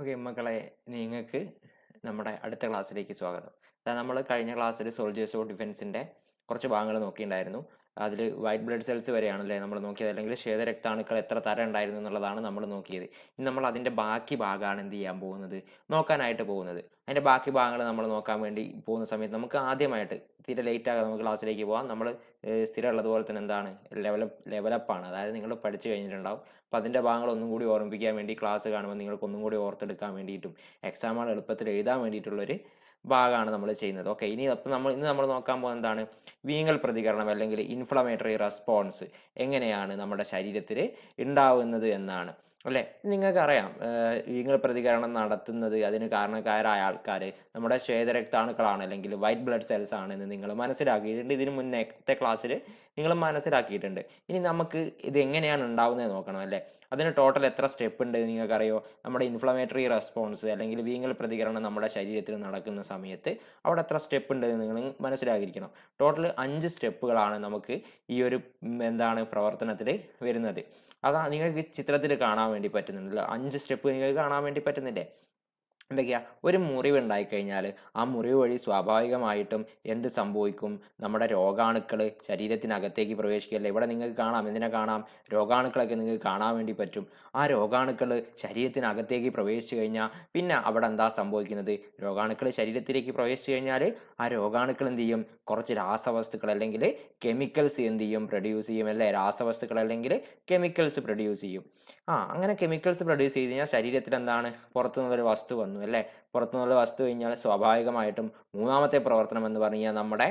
Okay മക്കളെ, നിങ്ങൾക്ക് നമ്മുടെ അടുത്ത ക്ലാസ്സിലേക്ക് സ്വാഗതം. നമ്മൾ കഴിഞ്ഞ ക്ലാസ്സിൽ സോൾജേഴ്സ് ഓഫ് ഡിഫൻസിന്റെ കുറച്ച് ഭാഗങ്ങൾ നോക്കിയിട്ടുണ്ടായിരുന്നു. അതിൽ വൈറ്റ് ബ്ലഡ് സെൽസ് വരെയാണല്ലേ നമ്മൾ നോക്കിയത്, അല്ലെങ്കിൽ ശ്വേതരക്താണുക്കൾ എത്ര തരം ഉണ്ടായിരുന്നു എന്നുള്ളതാണ് നമ്മൾ നോക്കിയത്. ഇനി നമ്മൾ അതിന്റെ ബാക്കി ഭാഗമാണ് എന്ത് ചെയ്യാൻ പോകുന്നത്, നോക്കാനായിട്ട് പോകുന്നത്. അതിന്റെ ബാക്കി ഭാഗങ്ങൾ നമ്മൾ നോക്കാൻ വേണ്ടി പോകുന്ന സമയത്ത് നമുക്ക് ആദ്യമായിട്ട് തീരെ ലേറ്റ് ആകാതെ നമുക്ക് ക്ലാസ്സിലേക്ക് പോകാം. നമ്മൾ സ്ഥിരം ഉള്ളതുപോലെ തന്നെ എന്താണ് ലെവലപ്പാണ്, അതായത് നിങ്ങൾ പഠിച്ചു കഴിഞ്ഞിട്ടുണ്ടാവും. അപ്പം അതിൻ്റെ ഭാഗങ്ങൾ ഒന്നും കൂടി ഓർമ്മിപ്പിക്കാൻ വേണ്ടി ക്ലാസ് കാണുമ്പോൾ നിങ്ങൾക്ക് ഒന്നും കൂടി ഓർത്തെടുക്കാൻ വേണ്ടിയിട്ടും എക്സാമുകൾ എളുപ്പത്തിൽ എഴുതാൻ വേണ്ടിയിട്ടുള്ളൊരു ഭാഗമാണ് നമ്മൾ ചെയ്യുന്നത്. ഓക്കെ, ഇന്ന് നമ്മൾ നോക്കാൻ പോകുന്നത് എന്താണ്, വീങ്ങൽ പ്രതികരണം അല്ലെങ്കിൽ ഇൻഫ്ലമേറ്ററി റെസ്പോൺസ് എങ്ങനെയാണ് നമ്മുടെ ശരീരത്തിൽ ഉണ്ടാവുന്നത് എന്നാണ്. അല്ലേ, നിങ്ങൾക്കറിയാം വീങ്ങൽ പ്രതികരണം നടത്തുന്നത്, അതിന് കാരണക്കാരായ ആൾക്കാർ നമ്മുടെ ശ്വേതരക്താണുക്കളാണ് അല്ലെങ്കിൽ വൈറ്റ് ബ്ലഡ് സെൽസ് ആണെന്ന് നിങ്ങൾ മനസ്സിലാക്കിയിട്ടുണ്ട്. ഇതിന് മുന്നത്തെ ക്ലാസ്സിൽ നിങ്ങൾ മനസ്സിലാക്കിയിട്ടുണ്ട്. ഇനി നമുക്ക് ഇത് എങ്ങനെയാണ് ഉണ്ടാവുന്നത് നോക്കണം. അല്ലേ, അതിന് ടോട്ടൽ എത്ര സ്റ്റെപ്പ് ഉണ്ട് നിങ്ങൾക്കറിയോ? നമ്മുടെ ഇൻഫ്ലമേറ്ററി റെസ്പോൺസ് അല്ലെങ്കിൽ വീങ്ങൽ പ്രതികരണം നമ്മുടെ ശരീരത്തിൽ നടക്കുന്ന സമയത്ത് അവിടെ എത്ര സ്റ്റെപ്പ് ഉണ്ട് എന്ന് നിങ്ങൾ മനസ്സിലാക്കിയിരിക്കണം. ടോട്ടൽ 5 സ്റ്റെപ്പുകളാണ് നമുക്ക് ഈ ഒരു പ്രവർത്തനത്തിൽ വരുന്നത്. അതാ നിങ്ങൾക്ക് ചിത്രത്തിൽ കാണാൻ വേണ്ടി പറ്റുന്നുണ്ടല്ലോ, 5 സ്റ്റെപ്പ് നിങ്ങൾക്ക് കാണാൻ വേണ്ടി പറ്റുന്നില്ലേ? എന്തൊക്കെയാ? ഒരു മുറിവ് ഉണ്ടായിക്കഴിഞ്ഞാൽ ആ മുറിവ് വഴി സ്വാഭാവികമായിട്ടും എന്ത് സംഭവിക്കും? നമ്മുടെ രോഗാണുക്കൾ ശരീരത്തിനകത്തേക്ക് പ്രവേശിക്കുകയല്ലേ. ഇവിടെ നിങ്ങൾക്ക് കാണാം, എന്തിനെ കാണാം? രോഗാണുക്കളൊക്കെ നിങ്ങൾക്ക് കാണാൻ വേണ്ടി പറ്റും. ആ രോഗാണുക്കൾ ശരീരത്തിനകത്തേക്ക് പ്രവേശിച്ചു കഴിഞ്ഞാൽ പിന്നെ അവിടെ എന്താ സംഭവിക്കുന്നത്? രോഗാണുക്കൾ ശരീരത്തിലേക്ക് പ്രവേശിച്ചു കഴിഞ്ഞാൽ ആ രോഗാണുക്കൾ എന്ത് ചെയ്യും? കുറച്ച് രാസവസ്തുക്കൾ അല്ലെങ്കിൽ കെമിക്കൽസ് എന്ത് ചെയ്യും? പ്രൊഡ്യൂസ് ചെയ്യും. അല്ലേ, രാസവസ്തുക്കൾ അല്ലെങ്കിൽ കെമിക്കൽസ് പ്രൊഡ്യൂസ് ചെയ്യും. അങ്ങനെ കെമിക്കൽസ് പ്രൊഡ്യൂസ് ചെയ്ത് കഴിഞ്ഞാൽ ശരീരത്തിൽ എന്താണ്? പുറത്തുനിന്നൊരു വസ്തു വന്നു. അല്ലേ, പുറത്തുനിന്നുള്ള വസ്തു കഴിഞ്ഞാൽ സ്വാഭാവികമായിട്ടും മൂന്നാമത്തെ പ്രവർത്തനം എന്ന് പറഞ്ഞു കഴിഞ്ഞാൽ നമ്മുടെ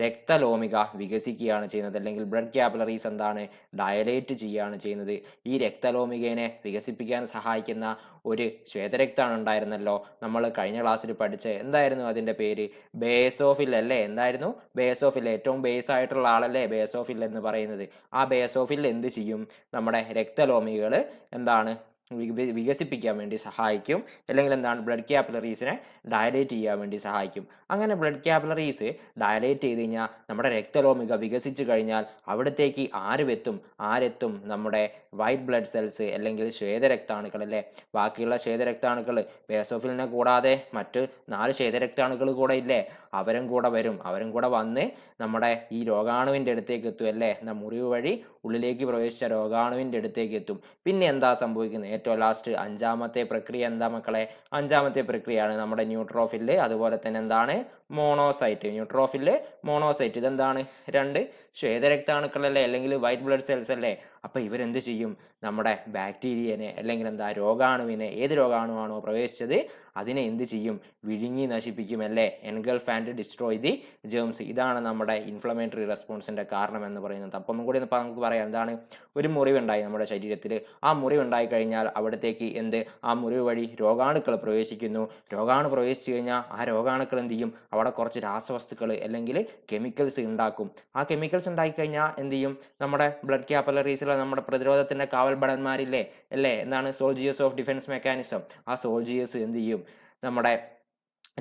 രക്തലോമിക വികസിക്കുകയാണ് ചെയ്യുന്നത്, അല്ലെങ്കിൽ ബ്ലഡ് ക്യാപിലറീസ് എന്താണ്? ഡയലേറ്റ് ചെയ്യുകയാണ് ചെയ്യുന്നത്. ഈ രക്തലോമികയെ വികസിപ്പിക്കാൻ സഹായിക്കുന്ന ഒരു ശ്വേതരക്താണ് ഉണ്ടായിരുന്നല്ലോ, നമ്മൾ കഴിഞ്ഞ ക്ലാസ്സിൽ പഠിച്ച എന്തായിരുന്നു അതിന്റെ പേര്? ബേസോഫിൽ. അല്ലേ, എന്തായിരുന്നു? ബേസോഫിൽ. ഏറ്റവും ബേസ് ആയിട്ടുള്ള ആളല്ലേ ബേസോഫിൽ എന്ന് പറയുന്നത്. ആ ബേസോഫിൽ എന്ത് ചെയ്യും? നമ്മുടെ രക്തലോമികൾ എന്താണ് വികസിപ്പിക്കാൻ വേണ്ടി സഹായിക്കും, അല്ലെങ്കിൽ എന്താണ്? ബ്ലഡ് ക്യാപിലറീസിനെ ഡയലേറ്റ് ചെയ്യാൻ വേണ്ടി സഹായിക്കും. അങ്ങനെ ബ്ലഡ് ക്യാപിലറീസ് ഡയലേറ്റ് ചെയ്ത് കഴിഞ്ഞാൽ നമ്മുടെ രക്തലോമിക വികസിച്ചു കഴിഞ്ഞാൽ അവിടത്തേക്ക് ആരെത്തും? നമ്മുടെ വൈറ്റ് ബ്ലഡ് സെൽസ് അല്ലെങ്കിൽ ശ്വേതരക്താണുക്കൾ. അല്ലേ, ബാക്കിയുള്ള ശ്വേതരക്താണുക്കൾ ബേസോഫിലിനെ കൂടാതെ മറ്റ് 4 ശ്വേതരക്താണുക്കൾ കൂടെ ഇല്ലേ, അവരും കൂടെ വന്ന് നമ്മുടെ ഈ രോഗാണുവിൻ്റെ അടുത്തേക്ക് എത്തും. അല്ലേ, മുറിവ് വഴി ഉള്ളിലേക്ക് പ്രവേശിച്ച രോഗാണുവിൻ്റെ അടുത്തേക്ക് എത്തും. പിന്നെ എന്താ സംഭവിക്കുന്നത്? ഏറ്റവും ലാസ്റ്റ് 5ാമത്തെ പ്രക്രിയ എന്താ മക്കളെ? 5ാമത്തെ പ്രക്രിയയാണ് നമ്മുടെ ന്യൂട്രോഫില്, അതുപോലെ തന്നെ എന്താണ്? മോണോസൈറ്റ്. Neutrophil, monocyte. ഇതെന്താണ്? 2 ശ്വേതരക്താണുക്കളല്ലേ, അല്ലെങ്കിൽ വൈറ്റ് ബ്ലഡ് സെൽസ് അല്ലേ. അപ്പൊ ഇവരെന്ത് ചെയ്യും? നമ്മുടെ ബാക്ടീരിയനെ അല്ലെങ്കിൽ രോഗാണുവിനെ, ഏത് രോഗാണുവാണോ പ്രവേശിച്ചത് അതിനെ എന്ത് ചെയ്യും? വിഴുങ്ങി നശിപ്പിക്കും. അല്ലേ, engulf and destroy the germs. ഇതാണ് നമ്മുടെ ഇൻഫ്ലമേറ്ററി റെസ്പോൺസിന്റെ കാരണം എന്ന് പറയുന്നത്. അപ്പം ഒന്നും കൂടി നമുക്ക് പറയാം, എന്താണ്? ഒരു മുറിവുണ്ടായി നമ്മുടെ ശരീരത്തിൽ. ആ മുറിവുണ്ടായി കഴിഞ്ഞാൽ അവിടത്തേക്ക് ആ മുറിവ് വഴി രോഗാണുക്കൾ പ്രവേശിക്കുന്നു. രോഗാണു പ്രവേശിച്ചു കഴിഞ്ഞാൽ ആ രോഗാണുക്കൾ എന്ത് ചെയ്യും? അവിടെ കുറച്ച് രാസവസ്തുക്കൾ അല്ലെങ്കിൽ കെമിക്കൽസ് ഉണ്ടാക്കും. ആ കെമിക്കൽസ് ഉണ്ടായി കഴിഞ്ഞാൽ എന്ത് ചെയ്യും? നമ്മുടെ ബ്ലഡ് ക്യാപിലറീസിലെ നമ്മുടെ പ്രതിരോധത്തിന്റെ കാവൽഭടന്മാരില്ലേ, അല്ലേ, എന്താണ്? Soldiers of defence mechanism. ആ സോൾജിയേഴ്സ് എന്ത് ചെയ്യും? നമ്മുടെ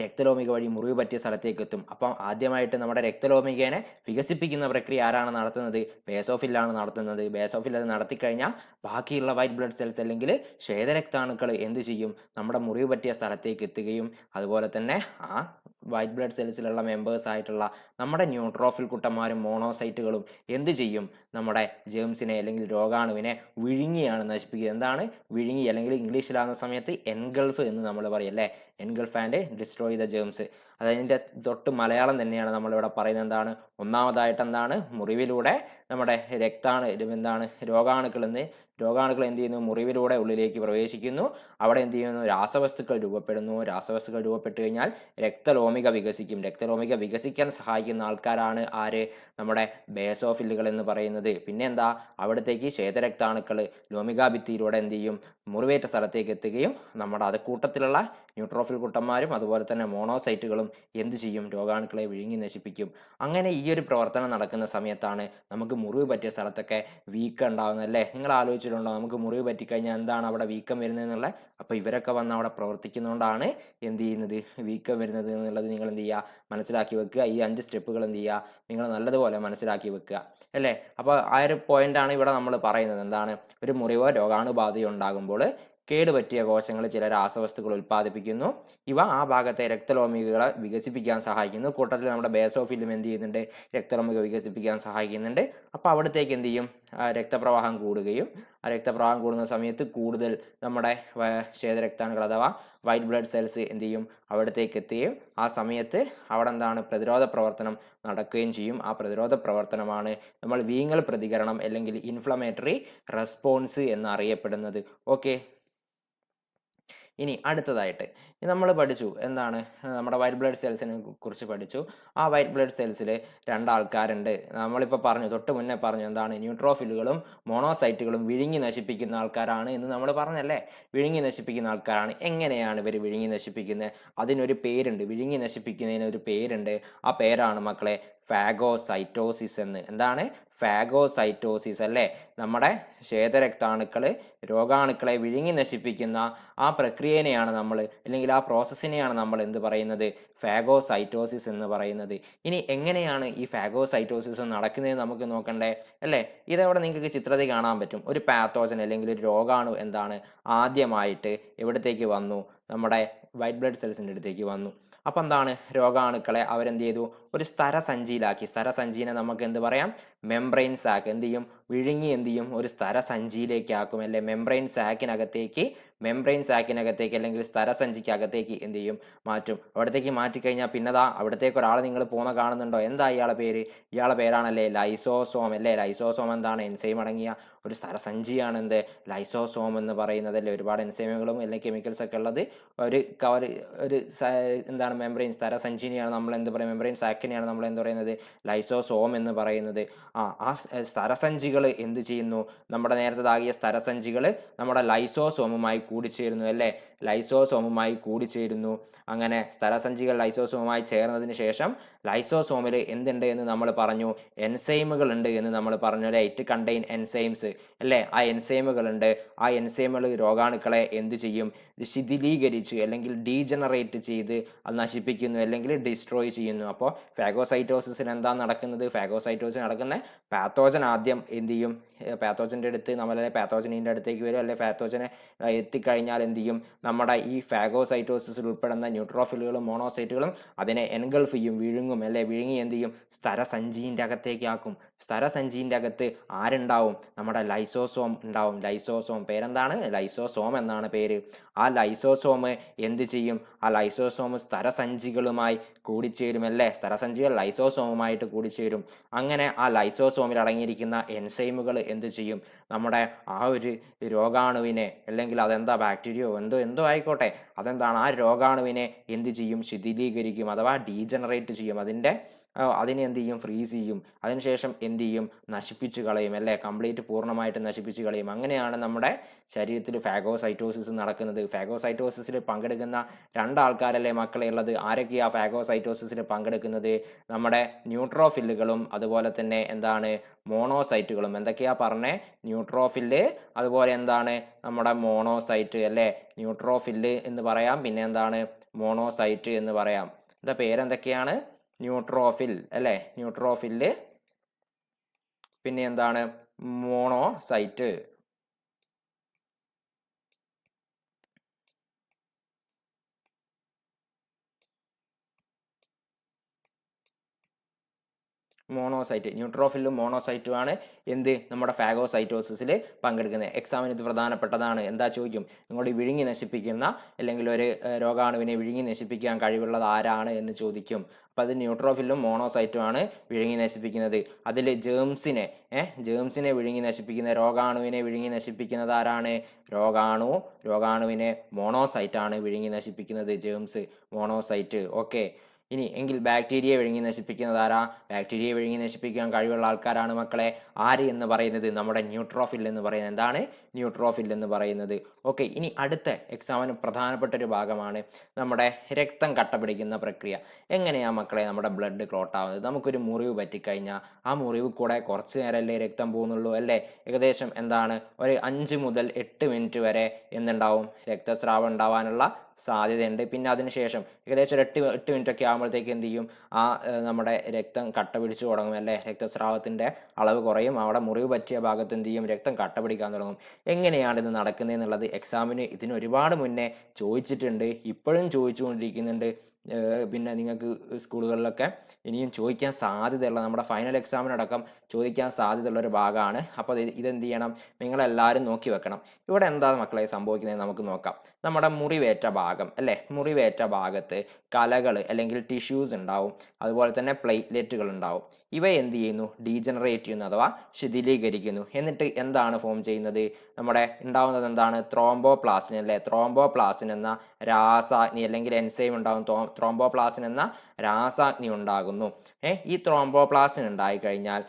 രക്തലോമിക വഴി മുറിവ് പറ്റിയ സ്ഥലത്തേക്ക് എത്തും. അപ്പം ആദ്യമായിട്ട് നമ്മുടെ രക്തലോമികേനെ വികസിപ്പിക്കുന്ന പ്രക്രിയ ആരാണ് നടത്തുന്നത്? ബേസോഫില്ലാണ് നടത്തുന്നത്. ബേസോഫിൽ അത് നടത്തിക്കഴിഞ്ഞാൽ ബാക്കിയുള്ള വൈറ്റ് ബ്ലഡ് സെൽസ് അല്ലെങ്കിൽ ശ്വേതരക്താണുക്കൾ എന്ത് ചെയ്യും? നമ്മുടെ മുറിവ് പറ്റിയ സ്ഥലത്തേക്ക് എത്തുകയും അതുപോലെ തന്നെ ആ വൈറ്റ് ബ്ലഡ് സെൽസിലുള്ള മെമ്പേഴ്സ് ആയിട്ടുള്ള നമ്മുടെ ന്യൂട്രോഫിൽ കുട്ടന്മാരും മോണോസൈറ്റുകളും എന്ത് ചെയ്യും? നമ്മുടെ ജേംസിനെ അല്ലെങ്കിൽ രോഗാണുവിനെ വിഴുങ്ങിയാണ് നശിപ്പിക്കുക. എന്താണ് വിഴുങ്ങി? അല്ലെങ്കിൽ ഇംഗ്ലീഷിലാകുന്ന സമയത്ത് എൻഗൾഫ് എന്ന് നമ്മൾ പറയും. അല്ലേ, engulf and destroy the germs. അതിൻ്റെ തൊട്ട് മലയാളം തന്നെയാണ് നമ്മളിവിടെ പറയുന്നത്. എന്താണ്? ഒന്നാമതായിട്ട് എന്താണ്? മുറിവിലൂടെ നമ്മുടെ രോഗാണുക്കൾ എന്ത് ചെയ്യുന്നു? മുറിവിലൂടെ ഉള്ളിലേക്ക് പ്രവേശിക്കുന്നു. അവിടെ എന്ത് ചെയ്യുന്നു? രാസവസ്തുക്കൾ രൂപപ്പെടുന്നു. രാസവസ്തുക്കൾ രൂപപ്പെട്ടു കഴിഞ്ഞാൽ രക്തലോമിക വികസിക്കും. രക്തലോമിക വികസിക്കാൻ സഹായിക്കുന്ന ആൾക്കാരാണ് ആര്? നമ്മുടെ ബേസോഫില്ലുകൾ എന്ന് പറയുന്നത്. പിന്നെ എന്താ? അവിടത്തേക്ക് ശ്വേതരക്താണുക്കൾ ലോമികാഭിത്തിയിലൂടെ എന്ത് ചെയ്യും? മുറിവേറ്റ സ്ഥലത്തേക്ക് എത്തുകയും നമ്മുടെ അത് കൂട്ടത്തിലുള്ള ന്യൂട്രോഫിൽ കുട്ടന്മാരും അതുപോലെ തന്നെ മോണോസൈറ്റുകളും എന്ത് ചെയ്യും? രോഗാണുക്കളെ വിഴുങ്ങി നശിപ്പിക്കും. അങ്ങനെ ഈ ഒരു പ്രവർത്തനം നടക്കുന്ന സമയത്താണ് നമുക്ക് മുറിവ് പറ്റിയ സ്ഥലത്തൊക്കെ വീക്കം ഉണ്ടാകുന്നത്. അല്ലേ, നിങ്ങൾ ആലോചിച്ചിട്ടുണ്ടോ? നമുക്ക് മുറിവ് പറ്റിക്കഴിഞ്ഞാൽ എന്താണ് അവിടെ വീക്കം വരുന്നതെന്നുള്ള? അപ്പോൾ ഇവരൊക്കെ വന്ന് അവിടെ പ്രവർത്തിക്കുന്നതുകൊണ്ടാണ് എന്ത് ചെയ്യുന്നത്? വീക്കം വരുന്നത് എന്നുള്ളത് നിങ്ങൾ എന്ത് ചെയ്യുക? മനസ്സിലാക്കി വെക്കുക. ഈ 5 സ്റ്റെപ്പുകൾ എന്ത് ചെയ്യുക? നിങ്ങൾ നല്ലതുപോലെ മനസ്സിലാക്കി വെക്കുക. അല്ലേ, അപ്പോൾ ആ ഒരു പോയിന്റാണ് ഇവിടെ നമ്മൾ പറയുന്നത്. എന്താണ്? ഒരു മുറിവോ രോഗാണുബാധയോ ഉണ്ടാകുമ്പോൾ കേടുപറ്റിയ കോശങ്ങൾ ചില രാസവസ്തുക്കൾ ഉൽപ്പാദിപ്പിക്കുന്നു. ഇവ ആ ഭാഗത്തെ രക്തലോമികകളെ വികസിപ്പിക്കാൻ സഹായിക്കുന്നു. കൂട്ടത്തിൽ നമ്മുടെ ബേസോഫിലും എന്ത് ചെയ്യുന്നുണ്ട്, രക്തലോമിക വികസിപ്പിക്കാൻ സഹായിക്കുന്നുണ്ട്. അപ്പോൾ അവിടത്തേക്ക് എന്ത് ചെയ്യും, രക്തപ്രവാഹം കൂടുകയും ആ രക്തപ്രവാഹം കൂടുന്ന സമയത്ത് കൂടുതൽ നമ്മുടെ ശ്വേതരക്താണുക്കൾ അഥവാ വൈറ്റ് ബ്ലഡ് സെൽസ് എന്ത് ചെയ്യും, അവിടത്തേക്ക് എത്തുകയും ആ സമയത്ത് അവിടെ എന്താണ് പ്രതിരോധ പ്രവർത്തനം നടക്കുകയും ചെയ്യും. ആ പ്രതിരോധ പ്രവർത്തനമാണ് നമ്മൾ വീങ്ങൽ പ്രതികരണം അല്ലെങ്കിൽ ഇൻഫ്ലമേറ്ററി റെസ്പോൺസ് എന്നറിയപ്പെടുന്നത്. ഓക്കെ, ഇനി അടുത്തതായിട്ട് നമ്മൾ പഠിച്ചു എന്താണ്, നമ്മുടെ വൈറ്റ് ബ്ലഡ് സെൽസിനെ കുറിച്ച് പഠിച്ചു. ആ വൈറ്റ് ബ്ലഡ് സെൽസിൽ രണ്ടാൾക്കാരുണ്ട്. നമ്മളിപ്പോൾ പറഞ്ഞു, തൊട്ട് മുന്നേ പറഞ്ഞു എന്താണ്, ന്യൂട്രോഫിലുകളും മോണോസൈറ്റുകളും വിഴുങ്ങി നശിപ്പിക്കുന്ന ആൾക്കാരാണ് എന്ന് നമ്മൾ പറഞ്ഞല്ലേ. വിഴുങ്ങി നശിപ്പിക്കുന്ന ആൾക്കാരാണ്. എങ്ങനെയാണ് ഇവർ വിഴുങ്ങി നശിപ്പിക്കുന്നത്? അതിനൊരു പേരുണ്ട്, വിഴുങ്ങി നശിപ്പിക്കുന്നതിന് ഒരു പേരുണ്ട്. ആ പേരാണ് മക്കളെ ഫാഗോസൈറ്റോസിസ് എന്ന്. എന്താണ് ഫാഗോസൈറ്റോസിസ് അല്ലേ? നമ്മുടെ ശ്വേതരക്താണുക്കൾ രോഗാണുക്കളെ വിഴുങ്ങി നശിപ്പിക്കുന്ന ആ പ്രക്രിയനെയാണ് നമ്മൾ, അല്ലെങ്കിൽ ആ പ്രോസസ്സിനെയാണ് നമ്മൾ എന്ത് പറയുന്നത്, ഫാഗോസൈറ്റോസിസ് എന്ന് പറയുന്നത്. ഇനി എങ്ങനെയാണ് ഈ ഫാഗോസൈറ്റോസിസ് നടക്കുന്നത് നമുക്ക് നോക്കണ്ടേ അല്ലേ? ഇതവിടെ നിങ്ങൾക്ക് ചിത്രത്തിൽ കാണാൻ പറ്റും. ഒരു പാത്തോജൻ അല്ലെങ്കിൽ ഒരു രോഗാണു എന്താണ് ആദ്യമായിട്ട് എവിടത്തേക്ക് വന്നു, നമ്മുടെ വൈറ്റ് ബ്ലഡ് സെൽസിൻ്റെ അടുത്തേക്ക് വന്നു. അപ്പം എന്താണ്, രോഗാണുക്കളെ അവരെന്ത് ചെയ്തു, ഒരു സ്തരസഞ്ചിയിലാക്കി. സ്തരസഞ്ചിനെ നമുക്ക് എന്ത് പറയാം, മെംബ്രെയിൻ സാക്ക്. എന്ത് ചെയ്യും, വിഴുങ്ങി എന്ത് ചെയ്യും, ഒരു സ്തരസഞ്ചിയിലേക്ക് ആക്കും അല്ലെ. മെംബ്രെയിൻ സാക്കിനകത്തേക്ക് അല്ലെങ്കിൽ സ്തരസഞ്ചിക്കകത്തേക്ക് എന്ത് ചെയ്യും, മാറ്റും. അവിടത്തേക്ക് മാറ്റിക്കഴിഞ്ഞാൽ പിന്നെതാ അവിടത്തേക്ക് ഒരാൾ നിങ്ങൾ പോകുന്ന കാണുന്നുണ്ടോ? എന്താ ഇയാളെ പേര്? ഇയാളെ പേരാണല്ലേ ലൈസോസോം അല്ലേ. ലൈസോസോം എന്താണ്, എൻസൈം അടങ്ങിയ ഒരു സ്തരസഞ്ചിയാണ് എന്ത്, ലൈസോസോം എന്ന് പറയുന്നത് അല്ലേ. ഒരുപാട് എൻസൈമുകളും അല്ലെങ്കിൽ കെമിക്കൽസ് ഒക്കെ ഉള്ളത് ഒരു എന്താണ് മെംബ്രെയിൻ സ്തരസഞ്ചിനെയാണ് നമ്മൾ എന്ത് പറയുക, മെംബ്രെയിൻ സാക്കിനെയാണ് നമ്മൾ എന്ത് പറയുന്നത്, ലൈസോസോം എന്ന് പറയുന്നത്. ആ സ്തരസഞ്ചികൾ എന്ത് ചെയ്യുന്നു, നമ്മുടെ നേരത്തേതാകിയ സ്തരസഞ്ചികൾ നമ്മുടെ ലൈസോസോമുമായി കൂടിച്ചേരുന്നു അല്ലേ. ലൈസോസോമുമായി കൂടിച്ചേരുന്നു. അങ്ങനെ സ്തരസഞ്ചികൾ ലൈസോസോമുമായി ചേർന്നതിന് ശേഷം ലൈസോസോമിൽ എന്തുണ്ട് എന്ന് നമ്മൾ പറഞ്ഞു, എൻസൈമുകൾ ഉണ്ട് എന്ന് നമ്മൾ പറഞ്ഞു അല്ലേ. ഇറ്റ് കണ്ടെയ്ൻ എൻസൈംസ് അല്ലേ. ആ എൻസൈമുകൾ ഉണ്ട്. ആ എൻസൈമുകൾ രോഗാണുക്കളെ എന്ത് ചെയ്യും, ശിഥിലീകരിച്ച് അല്ലെങ്കിൽ ഡീജനറേറ്റ് ചെയ്ത് അത് നശിപ്പിക്കുന്നു അല്ലെങ്കിൽ ഡിസ്ട്രോയ് ചെയ്യുന്നു. അപ്പോൾ ഫാഗോസൈറ്റോസിന് എന്താ നടക്കുന്നത്, ഫാഗോസൈറ്റോസിസ് നടക്കുന്ന പാത്തോജൻ ആദ്യം എന്ത് ചെയ്യും, പാത്തോജൻ്റെ അടുത്ത് നമ്മളെ പാത്തോജനിൻ്റെ അടുത്തേക്ക് വരും അല്ലെ. പാത്തോജനെ എത്തിക്കഴിഞ്ഞാൽ എന്ത് ചെയ്യും, നമ്മുടെ ഈ ഫാഗോസൈറ്റോസിസിൽ ഉൾപ്പെടുന്ന ന്യൂട്രോഫിലുകളും മോണോസൈറ്റുകളും അതിനെ എൻഗൾഫ് ചെയ്യും, വിഴുങ്ങും അല്ലെ. വിഴുങ്ങി എന്ത് ചെയ്യും, സ്തരസഞ്ചിൻ്റെ അകത്തേക്ക് ആക്കും. സ്തരസഞ്ചിൻ്റെ അകത്ത് ആരുണ്ടാവും, നമ്മുടെ ലൈസോസോം ഉണ്ടാവും. ലൈസോസോം പേരെന്താണ്, ലൈസോസോം എന്നാണ് പേര്. ആ ലൈസോസോം എന്ത് ചെയ്യും, ആ ലൈസോസോം സ്തരസഞ്ചികളുമായി കൂടിച്ചേരും അല്ലേ. സ്തരസഞ്ചികൾ ലൈസോസോമുമായിട്ട് കൂടിച്ചേരും. അങ്ങനെ ആ ലൈസോസോമിൽ അടങ്ങിയിരിക്കുന്ന എൻസൈമുകൾ എന്ത് ചെയ്യും, നമ്മുടെ ആ ഒരു രോഗാണുവിനെ അല്ലെങ്കിൽ അതെന്താ ബാക്ടീരിയോ എന്തോ ആയിക്കോട്ടെ, അതെന്താണ് ആ രോഗാണുവിനെ എന്ത് ചെയ്യും, ശിഥിലീകരിക്കും അഥവാ ഡീജനറേറ്റ് ചെയ്യും. അതിനെ എന്ത് ചെയ്യും, ഫ്രീസ് ചെയ്യും. അതിനുശേഷം എന്ത് ചെയ്യും, നശിപ്പിച്ച് കളയും അല്ലേ. കംപ്ലീറ്റ് പൂർണ്ണമായിട്ട് നശിപ്പിച്ച് കളയും. അങ്ങനെയാണ് നമ്മുടെ ശരീരത്തിൽ ഫാഗോസൈറ്റോസിസ് നടക്കുന്നത്. ഫാഗോസൈറ്റോസിസിൽ പങ്കെടുക്കുന്ന രണ്ടാൾക്കാരല്ലേ മക്കളെ ഉള്ളത്. ആരൊക്കെയാ ഫാഗോസൈറ്റോസിസിൽ പങ്കെടുക്കുന്നത്, നമ്മുടെ ന്യൂട്രോഫില്ലുകളും അതുപോലെ തന്നെ എന്താണ് മോണോസൈറ്റുകളും. എന്തൊക്കെയാ പറഞ്ഞേ, ന്യൂട്രോഫില്ല് അതുപോലെ എന്താണ് നമ്മുടെ മോണോസൈറ്റ് അല്ലേ. ന്യൂട്രോഫില്ല് എന്ന് പറയാം, പിന്നെ എന്താണ് മോണോസൈറ്റ് എന്ന് പറയാം. പേരെന്തൊക്കെയാണ്, ന്യൂട്രോഫിൽ അല്ലേ, ന്യൂട്രോഫില്ല്, പിന്നെ എന്താണ് മോണോസൈറ്റ്. മോണോസൈറ്റ്, ന്യൂട്രോഫിലും മോണോസൈറ്റും ആണ് എന്ത്, നമ്മുടെ ഫാഗോസൈറ്റോസിസിൽ പങ്കെടുക്കുന്നത്. എക്സാമിന് ഇത് പ്രധാനപ്പെട്ടതാണ്. എന്താ ചോദിക്കും, ഇങ്ങോട്ട് വിഴുങ്ങി നശിപ്പിക്കുന്ന അല്ലെങ്കിൽ ഒരു രോഗാണുവിനെ വിഴുങ്ങി നശിപ്പിക്കാൻ കഴിവുള്ളത് ആരാണ് എന്ന് ചോദിക്കും. അപ്പം അത് ന്യൂട്രോഫിലും മോണോസൈറ്റും ആണ് വിഴുങ്ങി നശിപ്പിക്കുന്നത്. അതിൽ ജേംസിനെ വിഴുങ്ങി നശിപ്പിക്കുന്ന, രോഗാണുവിനെ വിഴുങ്ങി നശിപ്പിക്കുന്നത് ആരാണ്, രോഗാണുവിനെ മോണോസൈറ്റാണ് വിഴുങ്ങി നശിപ്പിക്കുന്നത്, ജേംസ് മോണോസൈറ്റ്. ഓക്കെ, ഇനി എങ്കിൽ ബാക്ടീരിയയെ വിഴുങ്ങി നശിപ്പിക്കുന്നത് ആരാ, ബാക്ടീരിയയെ വിഴുങ്ങി നശിപ്പിക്കാൻ കഴിവുള്ള ആൾക്കാരാണ് മക്കളെ ആര് എന്ന് പറയുന്നത്, നമ്മുടെ ന്യൂട്രോഫിൽ എന്ന് പറയുന്നത്. എന്താണ് ന്യൂട്രോഫിൽ എന്ന് പറയുന്നത്. ഓക്കെ, ഇനി അടുത്ത എക്സാമിന് പ്രധാനപ്പെട്ട ഒരു ഭാഗമാണ് നമ്മുടെ രക്തം കട്ട പിടിക്കുന്ന പ്രക്രിയ. എങ്ങനെയാ മക്കളെ നമ്മുടെ ബ്ലഡ് ക്ലോട്ട് ആവുന്നത്? നമുക്കൊരു മുറിവ് പറ്റിക്കഴിഞ്ഞാൽ ആ മുറിവ് കൂടെ കുറച്ച് നേരമല്ലേ രക്തം പോകുന്നുള്ളൂ അല്ലേ. ഏകദേശം എന്താണ് ഒരു 5 മുതൽ 8 മിനിറ്റ് വരെ എന്തുണ്ടാവും, രക്തസ്രാവം ഉണ്ടാവാനുള്ള സാധ്യതയുണ്ട്. പിന്നെ അതിനുശേഷം ഏകദേശം ഒരു 8 മിനിറ്റ് ഒക്കെ ആകുമ്പോഴത്തേക്ക് എന്ത് ചെയ്യും, നമ്മുടെ രക്തം കട്ട പിടിച്ചു തുടങ്ങും അല്ലേ, രക്തസ്രാവത്തിൻ്റെ അളവ് കുറയും. അവിടെ മുറിവ് പറ്റിയ ഭാഗത്ത് എന്ത് ചെയ്യും, രക്തം കട്ട പിടിക്കാൻ തുടങ്ങും. എങ്ങനെയാണ് ഇത് നടക്കുന്നത് എന്നുള്ളത് എക്സാമിന് ഇതിന് ഒരുപാട് മുന്നേ ചോദിച്ചിട്ടുണ്ട്, ഇപ്പോഴും ചോദിച്ചുകൊണ്ടിരിക്കുന്നുണ്ട്. പിന്നെ നിങ്ങൾക്ക് സ്കൂളുകളിലൊക്കെ ഇനിയും ചോദിക്കാൻ സാധ്യതയുള്ള, നമ്മുടെ ഫൈനൽ എക്സാമിനടക്കം ചോദിക്കാൻ സാധ്യതയുള്ള ഒരു ഭാഗമാണ്. അപ്പോൾ ഇതെന്ത് ചെയ്യണം, നിങ്ങളെല്ലാവരും നോക്കി വെക്കണം. ഇവിടെ എന്താ മക്കളെ സംഭവിക്കുന്നത് നമുക്ക് നോക്കാം. നമ്മുടെ മുറിവേറ്റ ഭാഗം അല്ലേ, മുറിവേറ്റ ഭാഗത്ത് കലകൾ അല്ലെങ്കിൽ ടിഷ്യൂസ് ഉണ്ടാവും, അതുപോലെ തന്നെ പ്ലേറ്റ്ലെറ്റുകൾ ഉണ്ടാവും. ഇവ എന്ത് ചെയ്യുന്നു, ഡീജനറേറ്റ് ചെയ്യുന്നു അഥവാ ശിഥിലീകരിക്കുന്നു. എന്നിട്ട് എന്താണ് ഫോം ചെയ്യുന്നത്, നമ്മുടെ ഉണ്ടാവുന്നത് എന്താണ്, ത്രോംബോപ്ലാസ്റ്റിൻ അല്ലേ. ത്രോംബോപ്ലാസ്റ്റിൻ എന്ന രാസാഗ്നി അല്ലെങ്കിൽ എൻസൈം ഉണ്ടാകും. ത്രോംബോപ്ലാസ്റ്റിൻ എന്ന രാസാഗ്നി ഉണ്ടാകുന്നു. ഈ ത്രോംബോപ്ലാസ്റ്റിൻ ഉണ്ടായി കഴിഞ്ഞാൽ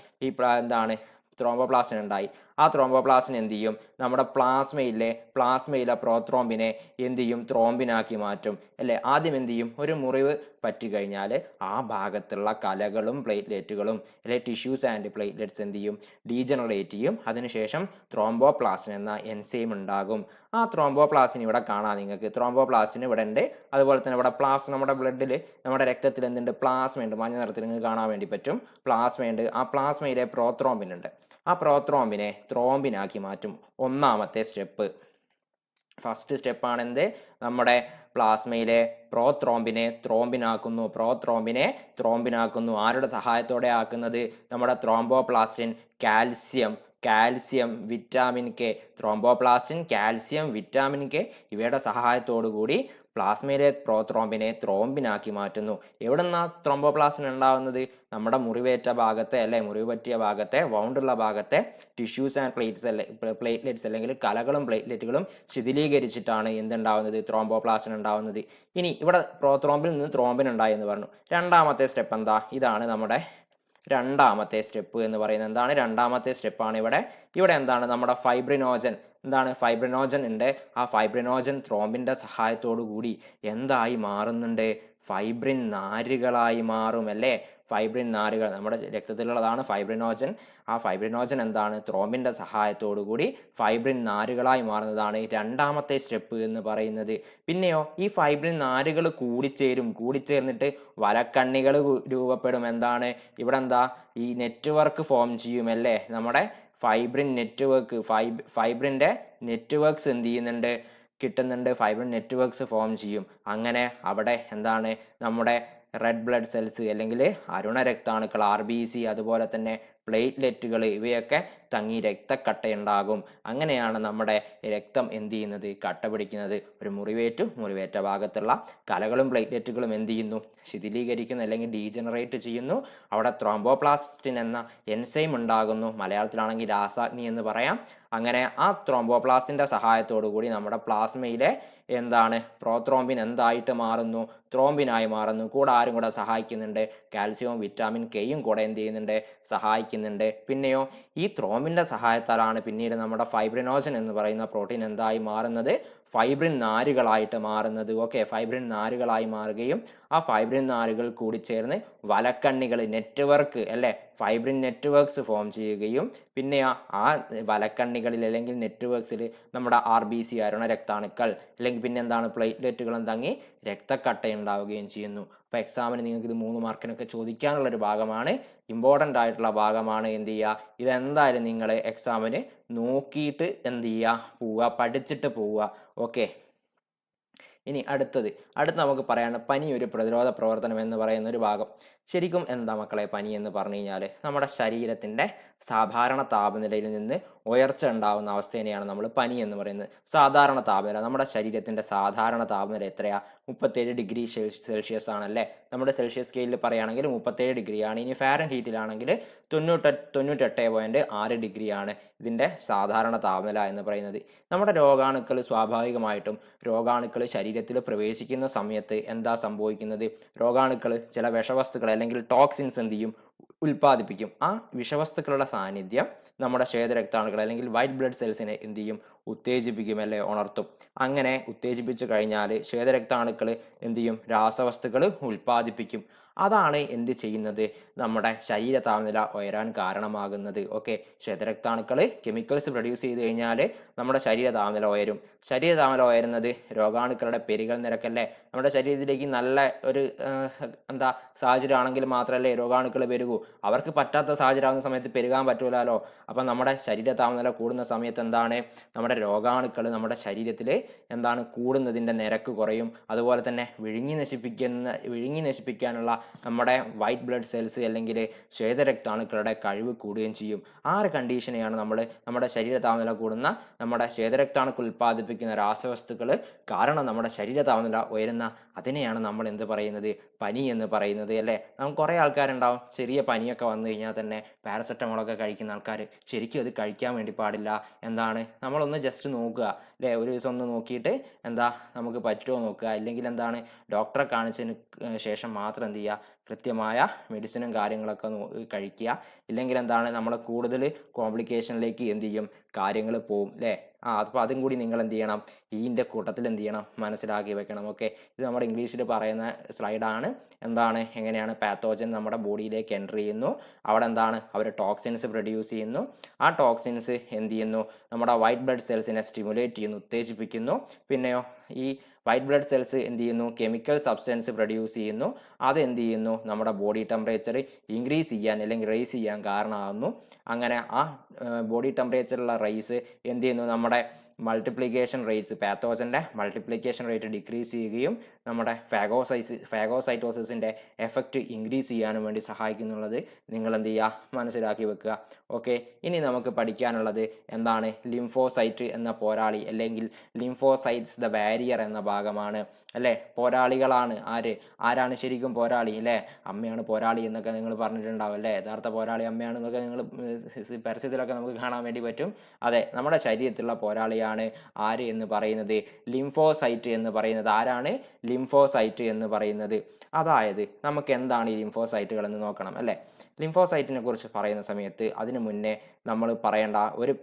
എന്താണ്, ത്രോംബോപ്ലാസ്റ്റിൻ ഉണ്ടായി. ആ ത്രോംബോപ്ലാസ്റ്റിൻ എന്ത് ചെയ്യും, നമ്മുടെ പ്ലാസ്മയിലെ പ്രോത്രോംബിനെ എന്ത് ചെയ്യും, ത്രോംബിനാക്കി മാറ്റും അല്ലേ. ആദ്യം എന്ത് ചെയ്യും, ഒരു മുറിവ് പറ്റിക്കഴിഞ്ഞാൽ ആ ഭാഗത്തുള്ള കലകളും പ്ലേറ്റ്ലെറ്റുകളും അല്ലെ ടിഷ്യൂസ് ആൻഡ് പ്ലേറ്റ്ലെറ്റ്സ് എന്ത് ചെയ്യും, ഡീജനറേറ്റ് ചെയ്യും. അതിനുശേഷം ത്രോംബോപ്ലാസ്റ്റിൻ എന്ന എൻസൈം ഉണ്ടാകും. ആ ത്രോംബോപ്ലാസ്റ്റിൻ ഇവിടെ കാണാം നിങ്ങൾക്ക്. ത്രോംബോപ്ലാസ്റ്റിൻ ഇവിടെ ഉണ്ട്. അതുപോലെ തന്നെ ഇവിടെ നമ്മുടെ ബ്ലഡിൽ, നമ്മുടെ രക്തത്തിൽ എന്തുണ്ട്, പ്ലാസ്മയുണ്ട്. മഞ്ഞ നിറത്തിൽ നിങ്ങൾക്ക് കാണാൻ വേണ്ടി പറ്റും, പ്ലാസ്മയുണ്ട്. ആ പ്ലാസ്മയിലെ പ്രോത്രോംബിൻ ഉണ്ട്. ആ പ്രോത്രോംബിനെ ത്രോംബിനാക്കി മാറ്റും. ഒന്നാമത്തെ സ്റ്റെപ്പ്, ഫസ്റ്റ് സ്റ്റെപ്പാണ് എന്ത്, നമ്മുടെ പ്ലാസ്മയിലെ പ്രോത്രോംബിനെ ത്രോംബിനാക്കുന്നു. ആരുടെ സഹായത്തോടെ ആക്കുന്നത്, നമ്മുടെ thromboplastin, calcium, vitamin K. Thromboplastin, calcium, vitamin K ഇവയുടെ സഹായത്തോടു കൂടി പ്ലാസ്മയിലെ പ്രോത്രോംബിനെ ത്രോംബിനാക്കി മാറ്റുന്നു. എവിടുന്നാ ത്രോംബോപ്ലാസ്റ്റിൻ ഉണ്ടാവുന്നത്, നമ്മുടെ മുറിവേറ്റ ഭാഗത്തെ അല്ലെ, മുറിവ് പറ്റിയ ഭാഗത്തെ, വൗണ്ടുള്ള ഭാഗത്തെ ടിഷ്യൂസ് ആൻഡ് പ്ലേറ്റ്ലെറ്റ്സ് അല്ലെങ്കിൽ കലകളും പ്ലേറ്റ്ലെറ്റുകളും ശിഥിലീകരിച്ചിട്ടാണ് എന്തുണ്ടാവുന്നത്, ത്രോംബോപ്ലാസ്റ്റിൻ ഉണ്ടാവുന്നത്. ഇനി ഇവിടെ പ്രോത്രോംബിൽ നിന്ന് ത്രോംബിൻ ഉണ്ടായി എന്ന് പറഞ്ഞു. രണ്ടാമത്തെ സ്റ്റെപ്പ് എന്താ, ഇതാണ് നമ്മുടെ രണ്ടാമത്തെ സ്റ്റെപ്പ് എന്ന് പറയുന്നത്. എന്താണ് രണ്ടാമത്തെ സ്റ്റെപ്പാണ് ഇവിടെ എന്താണ്, നമ്മുടെ ഫൈബ്രിനോജൻ ഉണ്ട്. ആ ഫൈബ്രിനോജൻ ത്രോംബിന്റെ സഹായത്തോടു കൂടി എന്തായി മാറുന്നുണ്ട്, ഫൈബ്രിൻ നാരുകളായി മാറും അല്ലേ. ഫൈബ്രിൻ നാരുകൾ നമ്മുടെ രക്തത്തിലുള്ളതാണ് ഫൈബ്രിനോജൻ. ആ ഫൈബ്രിനോജൻ എന്താണ്, ത്രോംബിന്റെ സഹായത്തോടു കൂടി ഫൈബ്രിൻ നാരുകളായി മാറുന്നതാണ് രണ്ടാമത്തെ സ്റ്റെപ്പ് എന്ന് പറയുന്നത്. പിന്നെയോ ഈ ഫൈബ്രിൻ നാരുകൾ കൂടിച്ചേർന്നിട്ട് വലക്കണ്ണികൾ രൂപപ്പെടും. എന്താണ് ഇവിടെ എന്താ, ഈ നെറ്റ്വർക്ക് ഫോം ചെയ്യുമല്ലേ. നമ്മുടെ ഫൈബ്രിന്റെ നെറ്റ്വർക്ക്സ് എന്ത് ചെയ്യുന്നുണ്ട്, കിട്ടുന്നുണ്ട്. ഫൈബ്രിൻ നെറ്റ്വർക്ക്സ് ഫോം ചെയ്യും. അങ്ങനെ അവിടെ എന്താണ്, നമ്മുടെ റെഡ് ബ്ലഡ് സെൽസ് അല്ലെങ്കിൽ അരുണരക്താണുക്കൾ RBC, അതുപോലെ തന്നെ പ്ലേറ്റ്ലെറ്റുകൾ ഇവയൊക്കെ തങ്ങി രക്തക്കട്ടയുണ്ടാകും. അങ്ങനെയാണ് നമ്മുടെ രക്തം എന്ത് ചെയ്യുന്നത്, കട്ട പിടിക്കുന്നത്. ഒരു മുറിവേറ്റ ഭാഗത്തുള്ള കലകളും പ്ലേറ്റ്ലെറ്റുകളും എന്ത് ചെയ്യുന്നു, ശിഥിലീകരിക്കുന്നു അല്ലെങ്കിൽ ഡീജനറേറ്റ് ചെയ്യുന്നു. അവിടെ ത്രോംബോപ്ലാസ്റ്റിൻ എന്ന എൻസൈം ഉണ്ടാകുന്നു. മലയാളത്തിലാണെങ്കിൽ രാസാഗ്നി എന്ന് പറയാം. അങ്ങനെ ആ ത്രോംബോപ്ലാസ്റ്റിന്റെ സഹായത്തോടു കൂടി നമ്മുടെ പ്ലാസ്മയിലെ എന്താണ്, പ്രോത്രോംബിൻ എന്തായിട്ട് മാറുന്നു, ത്രോംബിനായി മാറുന്നു. കൂടെ ആരും കൂടെ സഹായിക്കുന്നുണ്ട്, കാൽസ്യവും വിറ്റാമിൻ കെയും കൂടെ എന്ത് ചെയ്യുന്നുണ്ട്, സഹായിക്കുന്നുണ്ട്. പിന്നെയോ ഈ ത്രോംബിന്റെ സഹായത്താലാണ് പിന്നീട് നമ്മുടെ ഫൈബ്രിനോജൻ എന്ന് പറയുന്ന പ്രോട്ടീൻ എന്തായി മാറുന്നത്, ഫൈബ്രിൻ നാരുകളായിട്ട് മാറുന്നത്. ഫൈബ്രിൻ നാരുകളായി മാറുകയും ആ ഫൈബ്രിൻ നാരുകൾ കൂടിച്ചേർന്ന് വലക്കണ്ണികൾ നെറ്റ്വർക്ക് അല്ലെ, ഫൈബ്രിൻ നെറ്റ്വർക്ക്സ് ഫോം ചെയ്യുകയും പിന്നെ ആ വലക്കണ്ണികളിൽ അല്ലെങ്കിൽ നെറ്റ്വർക്ക്സിൽ നമ്മുടെ RBC അരുണരക്താണുക്കൾ അല്ലെങ്കിൽ പിന്നെ എന്താണ് പ്ലേറ്റ്ലെറ്റുകളും തങ്ങി രക്തക്കട്ടയുണ്ടാവുകയും ചെയ്യുന്നു. അപ്പോൾ എക്സാമിന് നിങ്ങൾക്ക് ഇത് 3 മാർക്കിനൊക്കെ ചോദിക്കാനുള്ളൊരു ഭാഗമാണ്, ഇമ്പോർട്ടൻ്റ് ആയിട്ടുള്ള ഭാഗമാണ്. എന്ത് ചെയ്യുക, ഇതെന്തായാലും നിങ്ങൾ എക്സാമിന് നോക്കിയിട്ട് എന്ത് ചെയ്യുക, പോവുക, പഠിച്ചിട്ട് പോവുക. ഓക്കെ, ഇനി അടുത്ത് നമുക്ക് പറയാണ് പനി ഒരു പ്രതിരോധ പ്രവർത്തനം എന്ന് പറയുന്ന ഒരു ഭാഗം. ശരിക്കും എന്താ മക്കളെ പനി എന്ന് പറഞ്ഞു കഴിഞ്ഞാൽ, നമ്മുടെ ശരീരത്തിൻ്റെ സാധാരണ താപനിലയിൽ നിന്ന് ഉയർച്ച ഉണ്ടാകുന്ന അവസ്ഥേനെയാണ് നമ്മൾ പനി എന്ന് പറയുന്നത്. സാധാരണ താപനില, നമ്മുടെ ശരീരത്തിൻ്റെ സാധാരണ താപനില എത്രയാ, 37 ഡിഗ്രി സെൽഷ്യസ് ആണല്ലേ. നമ്മുടെ സെൽഷ്യസ് സ്കെയിലിൽ പറയുകയാണെങ്കിൽ 37 ഡിഗ്രിയാണ്. ഇനി ഫാരൻ ഹീറ്റിലാണെങ്കിൽ 98.6 ഡിഗ്രിയാണ് ഇതിൻ്റെ സാധാരണ താപനില എന്ന് പറയുന്നത്. നമ്മുടെ രോഗാണുക്കൾ സ്വാഭാവികമായിട്ടും ശരീരത്തിൽ പ്രവേശിക്കുന്ന സമയത്ത് എന്താ സംഭവിക്കുന്നത്, രോഗാണുക്കൾ ചില വിഷവസ്തുക്കൾ അല്ലെങ്കിൽ ടോക്സിൻസ് എന്ത് ചെയ്യും, ഉൽപ്പാദിപ്പിക്കും. ആ വിഷവസ്തുക്കളുടെ സാന്നിധ്യം നമ്മുടെ ശ്വേതരക്താണുക്കൾ അല്ലെങ്കിൽ വൈറ്റ് ബ്ലഡ് സെൽസിനെ എന്ത് ചെയ്യും, ഉത്തേജിപ്പിക്കും അല്ലെ, ഉണർത്തും. അങ്ങനെ ഉത്തേജിപ്പിച്ചു കഴിഞ്ഞാൽ ശ്വേതരക്താണുക്കൾ എന്ത് ചെയ്യും, രാസവസ്തുക്കൾ ഉൽപ്പാദിപ്പിക്കും. അതാണ് എന്ത് ചെയ്യുന്നത്, നമ്മുടെ ശരീര താപനില ഉയരാൻ കാരണമാകുന്നത്. ഓക്കെ, ശ്വേതരക്താണുക്കൾ കെമിക്കൽസ് പ്രൊഡ്യൂസ് ചെയ്ത് കഴിഞ്ഞാൽ നമ്മുടെ ശരീര താപനില ഉയരും. ശരീര താപനില ഉയരുന്നത് രോഗാണുക്കളുടെ പെരുകൽ നിരക്കല്ലേ. നമ്മുടെ ശരീരത്തിലേക്ക് നല്ല ഒരു എന്താ സാഹചര്യം ആണെങ്കിൽ മാത്രമല്ലേ രോഗാണുക്കൾ പെരുകൂ. അവർക്ക് പറ്റാത്ത സാഹചര്യം ആകുന്ന സമയത്ത് പെരുകാൻ പറ്റൂലല്ലോ. അപ്പം നമ്മുടെ ശരീര താപനില കൂടുന്ന സമയത്ത് എന്താണ്, നമ്മുടെ രോഗാണുക്കൾ നമ്മുടെ ശരീരത്തിൽ എന്താണ് കൂടുന്നതിൻ്റെ നിരക്ക് കുറയും. അതുപോലെ തന്നെ വിഴുങ്ങി നശിപ്പിക്കാനുള്ള നമ്മുടെ വൈറ്റ് ബ്ലഡ് സെൽസ് അല്ലെങ്കിൽ ശ്വേതരക്താണുക്കളുടെ കഴിവ് കൂടുകയും ചെയ്യും. ആ ഒരു കണ്ടീഷനെയാണ് നമ്മുടെ ശരീര താപനില കൂടുന്ന നമ്മുടെ ശ്വേതരക്താണുക്കൾ ഉൽപ്പാദിപ്പിക്കുന്ന രാസവസ്തുക്കൾ കാരണം നമ്മുടെ ശരീര താപനില ഉയരുന്ന അതിനെയാണ് നമ്മൾ എന്ത് പറയുന്നത്, പനി എന്ന് പറയുന്നത് അല്ലേ. നമുക്ക് കുറേ ആൾക്കാരുണ്ടാവും ചെറിയ പനിയൊക്കെ വന്നു കഴിഞ്ഞാൽ തന്നെ പാരസെറ്റമോളൊക്കെ കഴിക്കുന്ന ആൾക്കാർ. ശരിക്കും അത് കഴിക്കാൻ വേണ്ടി പാടില്ല. എന്താണ്, നമ്മളൊന്ന് ജസ്റ്റ് നോക്കുക അല്ലേ, ഒരു ദിവസം ഒന്ന് നോക്കിയിട്ട് എന്താ നമുക്ക് പറ്റുമോ നോക്കുക. ഇല്ലെങ്കിൽ എന്താണ്, ഡോക്ടറെ കാണിച്ചതിന് ശേഷം മാത്രം എന്ത് ചെയ്യുക, കൃത്യമായ മെഡിസിനും കാര്യങ്ങളൊക്കെ കഴിക്കുക. ഇല്ലെങ്കിൽ എന്താണ്, നമ്മൾ കൂടുതൽ കോംപ്ലിക്കേഷനിലേക്ക് എന്ത് ചെയ്യും, കാര്യങ്ങൾ പോവും അല്ലേ. അപ്പോൾ അതും കൂടി നിങ്ങൾ എന്ത് ചെയ്യണം, ഇതിൻ്റെ കൂട്ടത്തിൽ എന്ത് ചെയ്യണം, മനസ്സിലാക്കി വെക്കണം. ഓക്കെ, ഇത് നമ്മുടെ ഇംഗ്ലീഷിൽ പറയുന്ന സ്ലൈഡാണ്. എന്താണ്, എങ്ങനെയാണ് പാത്തോജൻ നമ്മുടെ ബോഡിയിലേക്ക് എൻ്റർ ചെയ്യുന്നു, അവിടെ എന്താണ് അവർ ടോക്സിൻസ് പ്രൊഡ്യൂസ് ചെയ്യുന്നു. ആ ടോക്സിൻസ് എന്ത് ചെയ്യുന്നു, നമ്മുടെ വൈറ്റ് ബ്ലഡ് സെൽസിനെ സ്റ്റിമുലേറ്റ് ചെയ്യുന്നു, ഉത്തേജിപ്പിക്കുന്നു. പിന്നെയോ ഈ വൈറ്റ് ബ്ലഡ് സെൽസ് എന്ത് ചെയ്യുന്നു, കെമിക്കൽ സബ്സ്റ്റൻസ് പ്രൊഡ്യൂസ് ചെയ്യുന്നു. അത് എന്ത് ചെയ്യുന്നു, നമ്മുടെ ബോഡി ടെമ്പറേച്ചർ ഇൻക്രീസ് ചെയ്യാൻ അല്ലെങ്കിൽ റൈസ് ചെയ്യാൻ കാരണമാകുന്നു. അങ്ങനെ ആ ബോഡി ടെമ്പറേച്ചറുള്ള റൈസ് എന്ത് ചെയ്യുന്നു, നമ്മുടെ മൾട്ടിപ്ലിക്കേഷൻ റേറ്റ്സ്, പാത്തോജൻ്റെ മൾട്ടിപ്ലിക്കേഷൻ റേറ്റ് ഡിക്രീസ് ചെയ്യുകയും നമ്മുടെ ഫാഗോസൈറ്റോസിസിൻ്റെ എഫക്റ്റ് ഇൻക്രീസ് ചെയ്യാനും വേണ്ടി സഹായിക്കുന്നുള്ളത് നിങ്ങൾ എന്ത് ചെയ്യുക, മനസ്സിലാക്കി വെക്കുക. ഓക്കെ, ഇനി നമുക്ക് പഠിക്കാനുള്ളത് എന്താണ്, ലിംഫോസൈറ്റ് എന്ന പോരാളി അല്ലെങ്കിൽ ലിംഫോസൈറ്റ്സ് ദ ബാരിയർ എന്ന ഭാഗമാണ് അല്ലേ. പോരാളികളാണ് ആരാണ് ശരിക്കും പോരാളി അല്ലേ, അമ്മയാണ് പോരാളി എന്നൊക്കെ നിങ്ങൾ പറഞ്ഞിട്ടുണ്ടാവും അല്ലേ. യഥാർത്ഥ പോരാളി അമ്മയാണെന്നൊക്കെ നിങ്ങൾ പരസ്യത്തിലൊക്കെ നമുക്ക് കാണാൻ വേണ്ടി പറ്റും. അതെ, നമ്മുടെ ശരീരത്തിലുള്ള പോരാളിയാണ് ആര് എന്ന് പറയുന്നത്, ലിംഫോസൈറ്റ് എന്ന് പറയുന്നത്. ആരാണ് ലിംഫോസൈറ്റ് എന്ന് പറയുന്നത്? അതായത് നമുക്ക് എന്താണ് ഈ ലിംഫോസൈറ്റുകൾ എന്ന് നോക്കണം അല്ലേ. ലിംഫോസൈറ്റിനെ കുറിച്ച് പറയുന്ന സമയത്ത് അതിനു മുന്നേ നമ്മൾ പറയേണ്ട ഒരു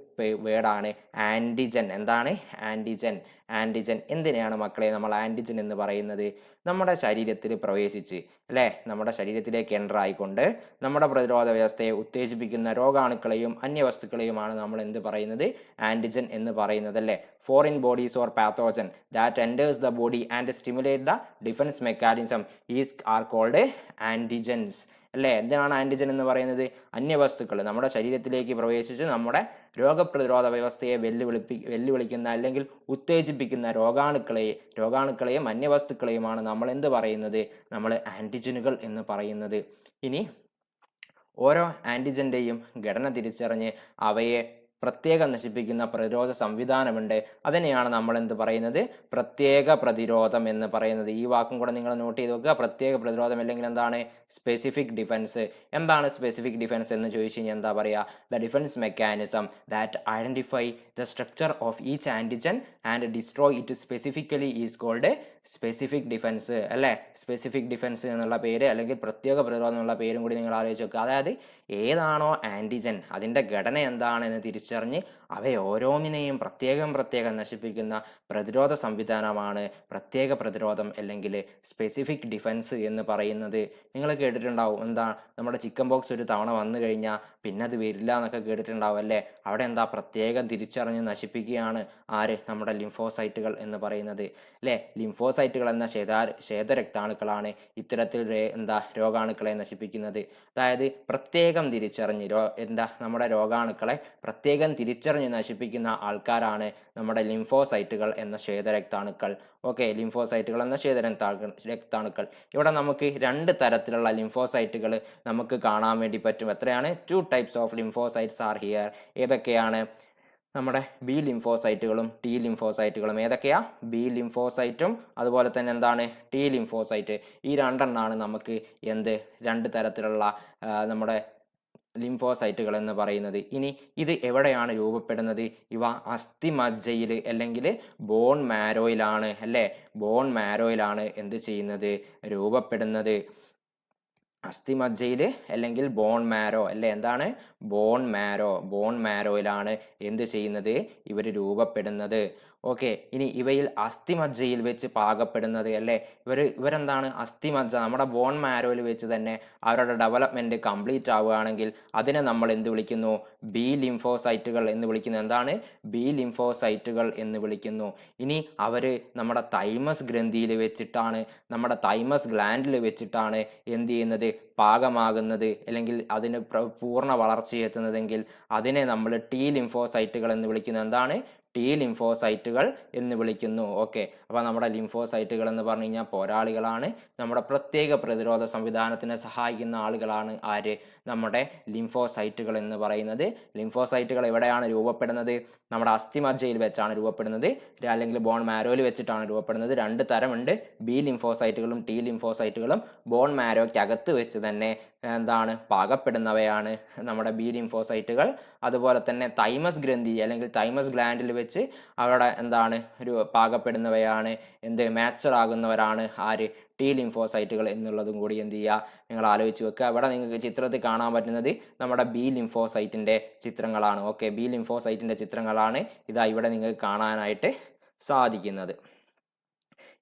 വേർഡാണ് ആൻറ്റിജൻ. എന്താണ് ആൻറ്റിജൻ? എന്തിനെയാണ് മക്കളെ നമ്മൾ ആൻറ്റിജൻ എന്ന് പറയുന്നത്? നമ്മുടെ ശരീരത്തിൽ പ്രവേശിച്ച് അല്ലേ, നമ്മുടെ ശരീരത്തിലേക്ക് എൻ്റർ ആയിക്കൊണ്ട് നമ്മുടെ പ്രതിരോധ വ്യവസ്ഥയെ ഉത്തേജിപ്പിക്കുന്ന രോഗാണുക്കളെയും അന്യവസ്തുക്കളെയുമാണ് നമ്മൾ എന്ത് പറയുന്നത്, ആൻറ്റിജൻ എന്ന് പറയുന്നത് അല്ലേ. Foreign bodies or pathogen that enters the body and stimulate the defence mechanism are called antigens അല്ലേ. എന്താണ് ആൻറ്റിജൻ എന്ന് പറയുന്നത്? അന്യവസ്തുക്കൾ നമ്മുടെ ശരീരത്തിലേക്ക് പ്രവേശിച്ച് നമ്മുടെ രോഗപ്രതിരോധ വ്യവസ്ഥയെ വെല്ലുവിളിക്കുന്ന അല്ലെങ്കിൽ ഉത്തേജിപ്പിക്കുന്ന രോഗാണുക്കളെയും അന്യവസ്തുക്കളെയുമാണ് നമ്മൾ എന്ത് പറയുന്നത്, നമ്മൾ ആൻറ്റിജനുകൾ എന്ന് പറയുന്നത്. ഇനി ഓരോ ആൻറ്റിജൻ്റെയും ഘടന തിരിച്ചറിഞ്ഞ് അവയെ പ്രത്യേകം നശിപ്പിക്കുന്ന പ്രതിരോധ സംവിധാനമുണ്ട്. അതിനെയാണ് നമ്മൾ എന്ത് പറയുന്നത്, പ്രത്യേക പ്രതിരോധം എന്ന് പറയുന്നത്. ഈ വാക്കും കൂടെ നിങ്ങൾ നോട്ട് ചെയ്ത് വെക്കുക. പ്രത്യേക പ്രതിരോധം അല്ലെങ്കിൽ എന്താണ്, സ്പെസിഫിക് ഡിഫൻസ്. എന്താണ് സ്പെസിഫിക് ഡിഫൻസ് എന്ന് ചോദിച്ചു കഴിഞ്ഞാൽ എന്താ പറയുക, the defence mechanism that identify the structure of each antigen and destroy it specifically is called specific defence അല്ലേ. സ്പെസിഫിക് ഡിഫൻസ് എന്നുള്ള പേര് അല്ലെങ്കിൽ പ്രത്യേക പ്രതിരോധം എന്നുള്ള പേരും കൂടി നിങ്ങൾ ആലോചിച്ച് വെക്കുക. അതായത് ഏതാണോ ആൻറ്റിജൻ അതിൻ്റെ ഘടന എന്താണെന്ന് തിരിച്ചറിഞ്ഞ് അവയെ ഓരോന്നിനെയും പ്രത്യേകം നശിപ്പിക്കുന്ന പ്രതിരോധ സംവിധാനമാണ് പ്രത്യേക പ്രതിരോധം അല്ലെങ്കിൽ സ്പെസിഫിക് ഡിഫൻസ് എന്ന് പറയുന്നത്. നിങ്ങൾ കേട്ടിട്ടുണ്ടാവും, എന്താ നമ്മുടെ ചിക്കൻ ബോക്സ് ഒരു തവണ വന്നു കഴിഞ്ഞാൽ പിന്നെ അത് വരില്ല എന്നൊക്കെ കേട്ടിട്ടുണ്ടാവും അല്ലേ. അവിടെ എന്താ പ്രത്യേകം തിരിച്ചറിഞ്ഞ് നശിപ്പിക്കുകയാണ് നമ്മുടെ ലിംഫോസൈറ്റുകൾ എന്ന് പറയുന്നത് അല്ലേ. ലിംഫോസൈറ്റുകൾ എന്ന ശ്വേതരക്താണുക്കളാണ് ഇത്തരത്തിൽ രോഗാണുക്കളെ നശിപ്പിക്കുന്നത്. അതായത് പ്രത്യേകം തിരിച്ചറിഞ്ഞ് നമ്മുടെ രോഗാണുക്കളെ പ്രത്യേകം തിരിച്ചറിഞ്ഞ് നശിപ്പിക്കുന്ന ആൾക്കാരാണ് നമ്മുടെ ലിംഫോസൈറ്റുകൾ എന്ന ശ്വേതരക്താണുക്കൾ. ഓക്കെ, ലിംഫോസൈറ്റുകൾ എന്ന ശ്വേതരക്താണുക്കൾ. ഇവിടെ നമുക്ക് 2 തരത്തിലുള്ള ലിംഫോസൈറ്റുകൾ നമുക്ക് കാണാൻ വേണ്ടി പറ്റും. എത്രയാണ്? 2 types of lymphocytes are here. ഏതൊക്കെയാണ്? നമ്മുടെ ബി ലിംഫോസൈറ്റുകളും ടി ലിംഫോസൈറ്റുകളും. ഏതൊക്കെയാ? ബി ലിംഫോസൈറ്റും അതുപോലെ തന്നെ എന്താണ്, ടി ലിംഫോസൈറ്റ്. ഈ 2 എണ്ണമാണ് നമുക്ക് 2 തരത്തിലുള്ള നമ്മുടെ ലിംഫോസൈറ്റുകൾ എന്ന് പറയുന്നത്. ഇനി ഇത് എവിടെയാണ് രൂപപ്പെടുന്നത്? ഇവ അസ്ഥിമജ്ജയിൽ അല്ലെങ്കിൽ ബോൺ മാരോയിലാണ് അല്ലേ. ബോൺ മാരോയിലാണ് എന്ത് ചെയ്യുന്നത്, രൂപപ്പെടുന്നത്. അസ്ഥിമജ്ജയിൽ അല്ലെങ്കിൽ ബോൺ മാരോ അല്ലെ, എന്താണ് ബോൺ മാരോയിലാണ് എന്ത് ചെയ്യുന്നത്, ഇവർ രൂപപ്പെടുന്നത്. ഓക്കെ, ഇനി ഇവയിൽ അസ്ഥിമജ്ജയിൽ വെച്ച് പാകപ്പെടുന്നത് അല്ലെ, ഇവരെന്താണ് അസ്ഥിമജ്ജ നമ്മുടെ ബോൺ മാരോയിൽ വെച്ച് തന്നെ അവരുടെ ഡെവലപ്മെന്റ് കംപ്ലീറ്റ് ആവുകയാണെങ്കിൽ അതിനെ നമ്മൾ എന്ത് വിളിക്കുന്നു, ബി ലിംഫോസൈറ്റുകൾ എന്ന് വിളിക്കുന്നു. എന്താണ് ബി ലിംഫോസൈറ്റുകൾ എന്ന് വിളിക്കുന്നു. ഇനി അവര് നമ്മുടെ തൈമസ് ഗ്രന്ഥിയിൽ വെച്ചിട്ടാണ്, നമ്മുടെ തൈമസ് ഗ്ലാൻഡിൽ വെച്ചിട്ടാണ് എന്ത് ചെയ്യുന്നത്, പാകമാകുന്നത് അല്ലെങ്കിൽ അതിന് പൂർണ്ണ വളർച്ചയെത്തുന്നതെങ്കിൽ അതിനെ നമ്മൾ ടി ലിംഫോസൈറ്റുകൾ എന്ന് വിളിക്കുന്നു. എന്താണ് ടി ലിംഫോസൈറ്റുകൾ എന്ന് വിളിക്കുന്നു. ഓക്കെ, അപ്പോൾ നമ്മുടെ ലിംഫോസൈറ്റുകൾ എന്ന് പറഞ്ഞു കഴിഞ്ഞാൽ പോരാളികളാണ്, നമ്മുടെ പ്രത്യേക പ്രതിരോധ സംവിധാനത്തിനെ സഹായിക്കുന്ന ആളുകളാണ് ആര്, നമ്മുടെ ലിംഫോസൈറ്റുകൾ എന്ന് പറയുന്നത്. ലിംഫോസൈറ്റുകൾ എവിടെയാണ് രൂപപ്പെടുന്നത്, നമ്മുടെ അസ്ഥിമജ്ജയിൽ വെച്ചാണ് രൂപപ്പെടുന്നത്, അല്ലെങ്കിൽ ബോൺ മാരോയിൽ വെച്ചിട്ടാണ് രൂപപ്പെടുന്നത്. രണ്ട് തരമുണ്ട്, ബി ലിംഫോസൈറ്റുകളും ടി ലിംഫോസൈറ്റുകളും. ബോൺ മാരോയ്ക്കകത്ത് വെച്ച് തന്നെ എന്താണ് പാകപ്പെടുന്നവയാണ് നമ്മുടെ ബി ലിംഫോസൈറ്റുകൾ. അതുപോലെ തന്നെ തൈമസ് ഗ്രന്ഥി അല്ലെങ്കിൽ തൈമസ് ഗ്ലാൻഡിൽ വെച്ച് അവിടെ എന്താണ് ഒരു പാകപ്പെടുന്നവയാണ് എന്ത് മാച്ചർ ആകുന്നവരാണ് ആര്, ടി ലിംഫോസൈറ്റുകൾ എന്നുള്ളതും കൂടി എന്ത് ചെയ്യുക, നിങ്ങൾ ആലോചിച്ച് വെക്കുക. അവിടെ നിങ്ങൾക്ക് ചിത്രത്തിൽ കാണാൻ പറ്റുന്നത് നമ്മുടെ ബി ലിംഫോസൈറ്റിന്റെ ചിത്രങ്ങളാണ്. ഓക്കെ, ബി ലിംഫോസൈറ്റിന്റെ ചിത്രങ്ങളാണ് ഇതാ ഇവിടെ നിങ്ങൾക്ക് കാണാനായിട്ട് സാധിക്കുന്നത്.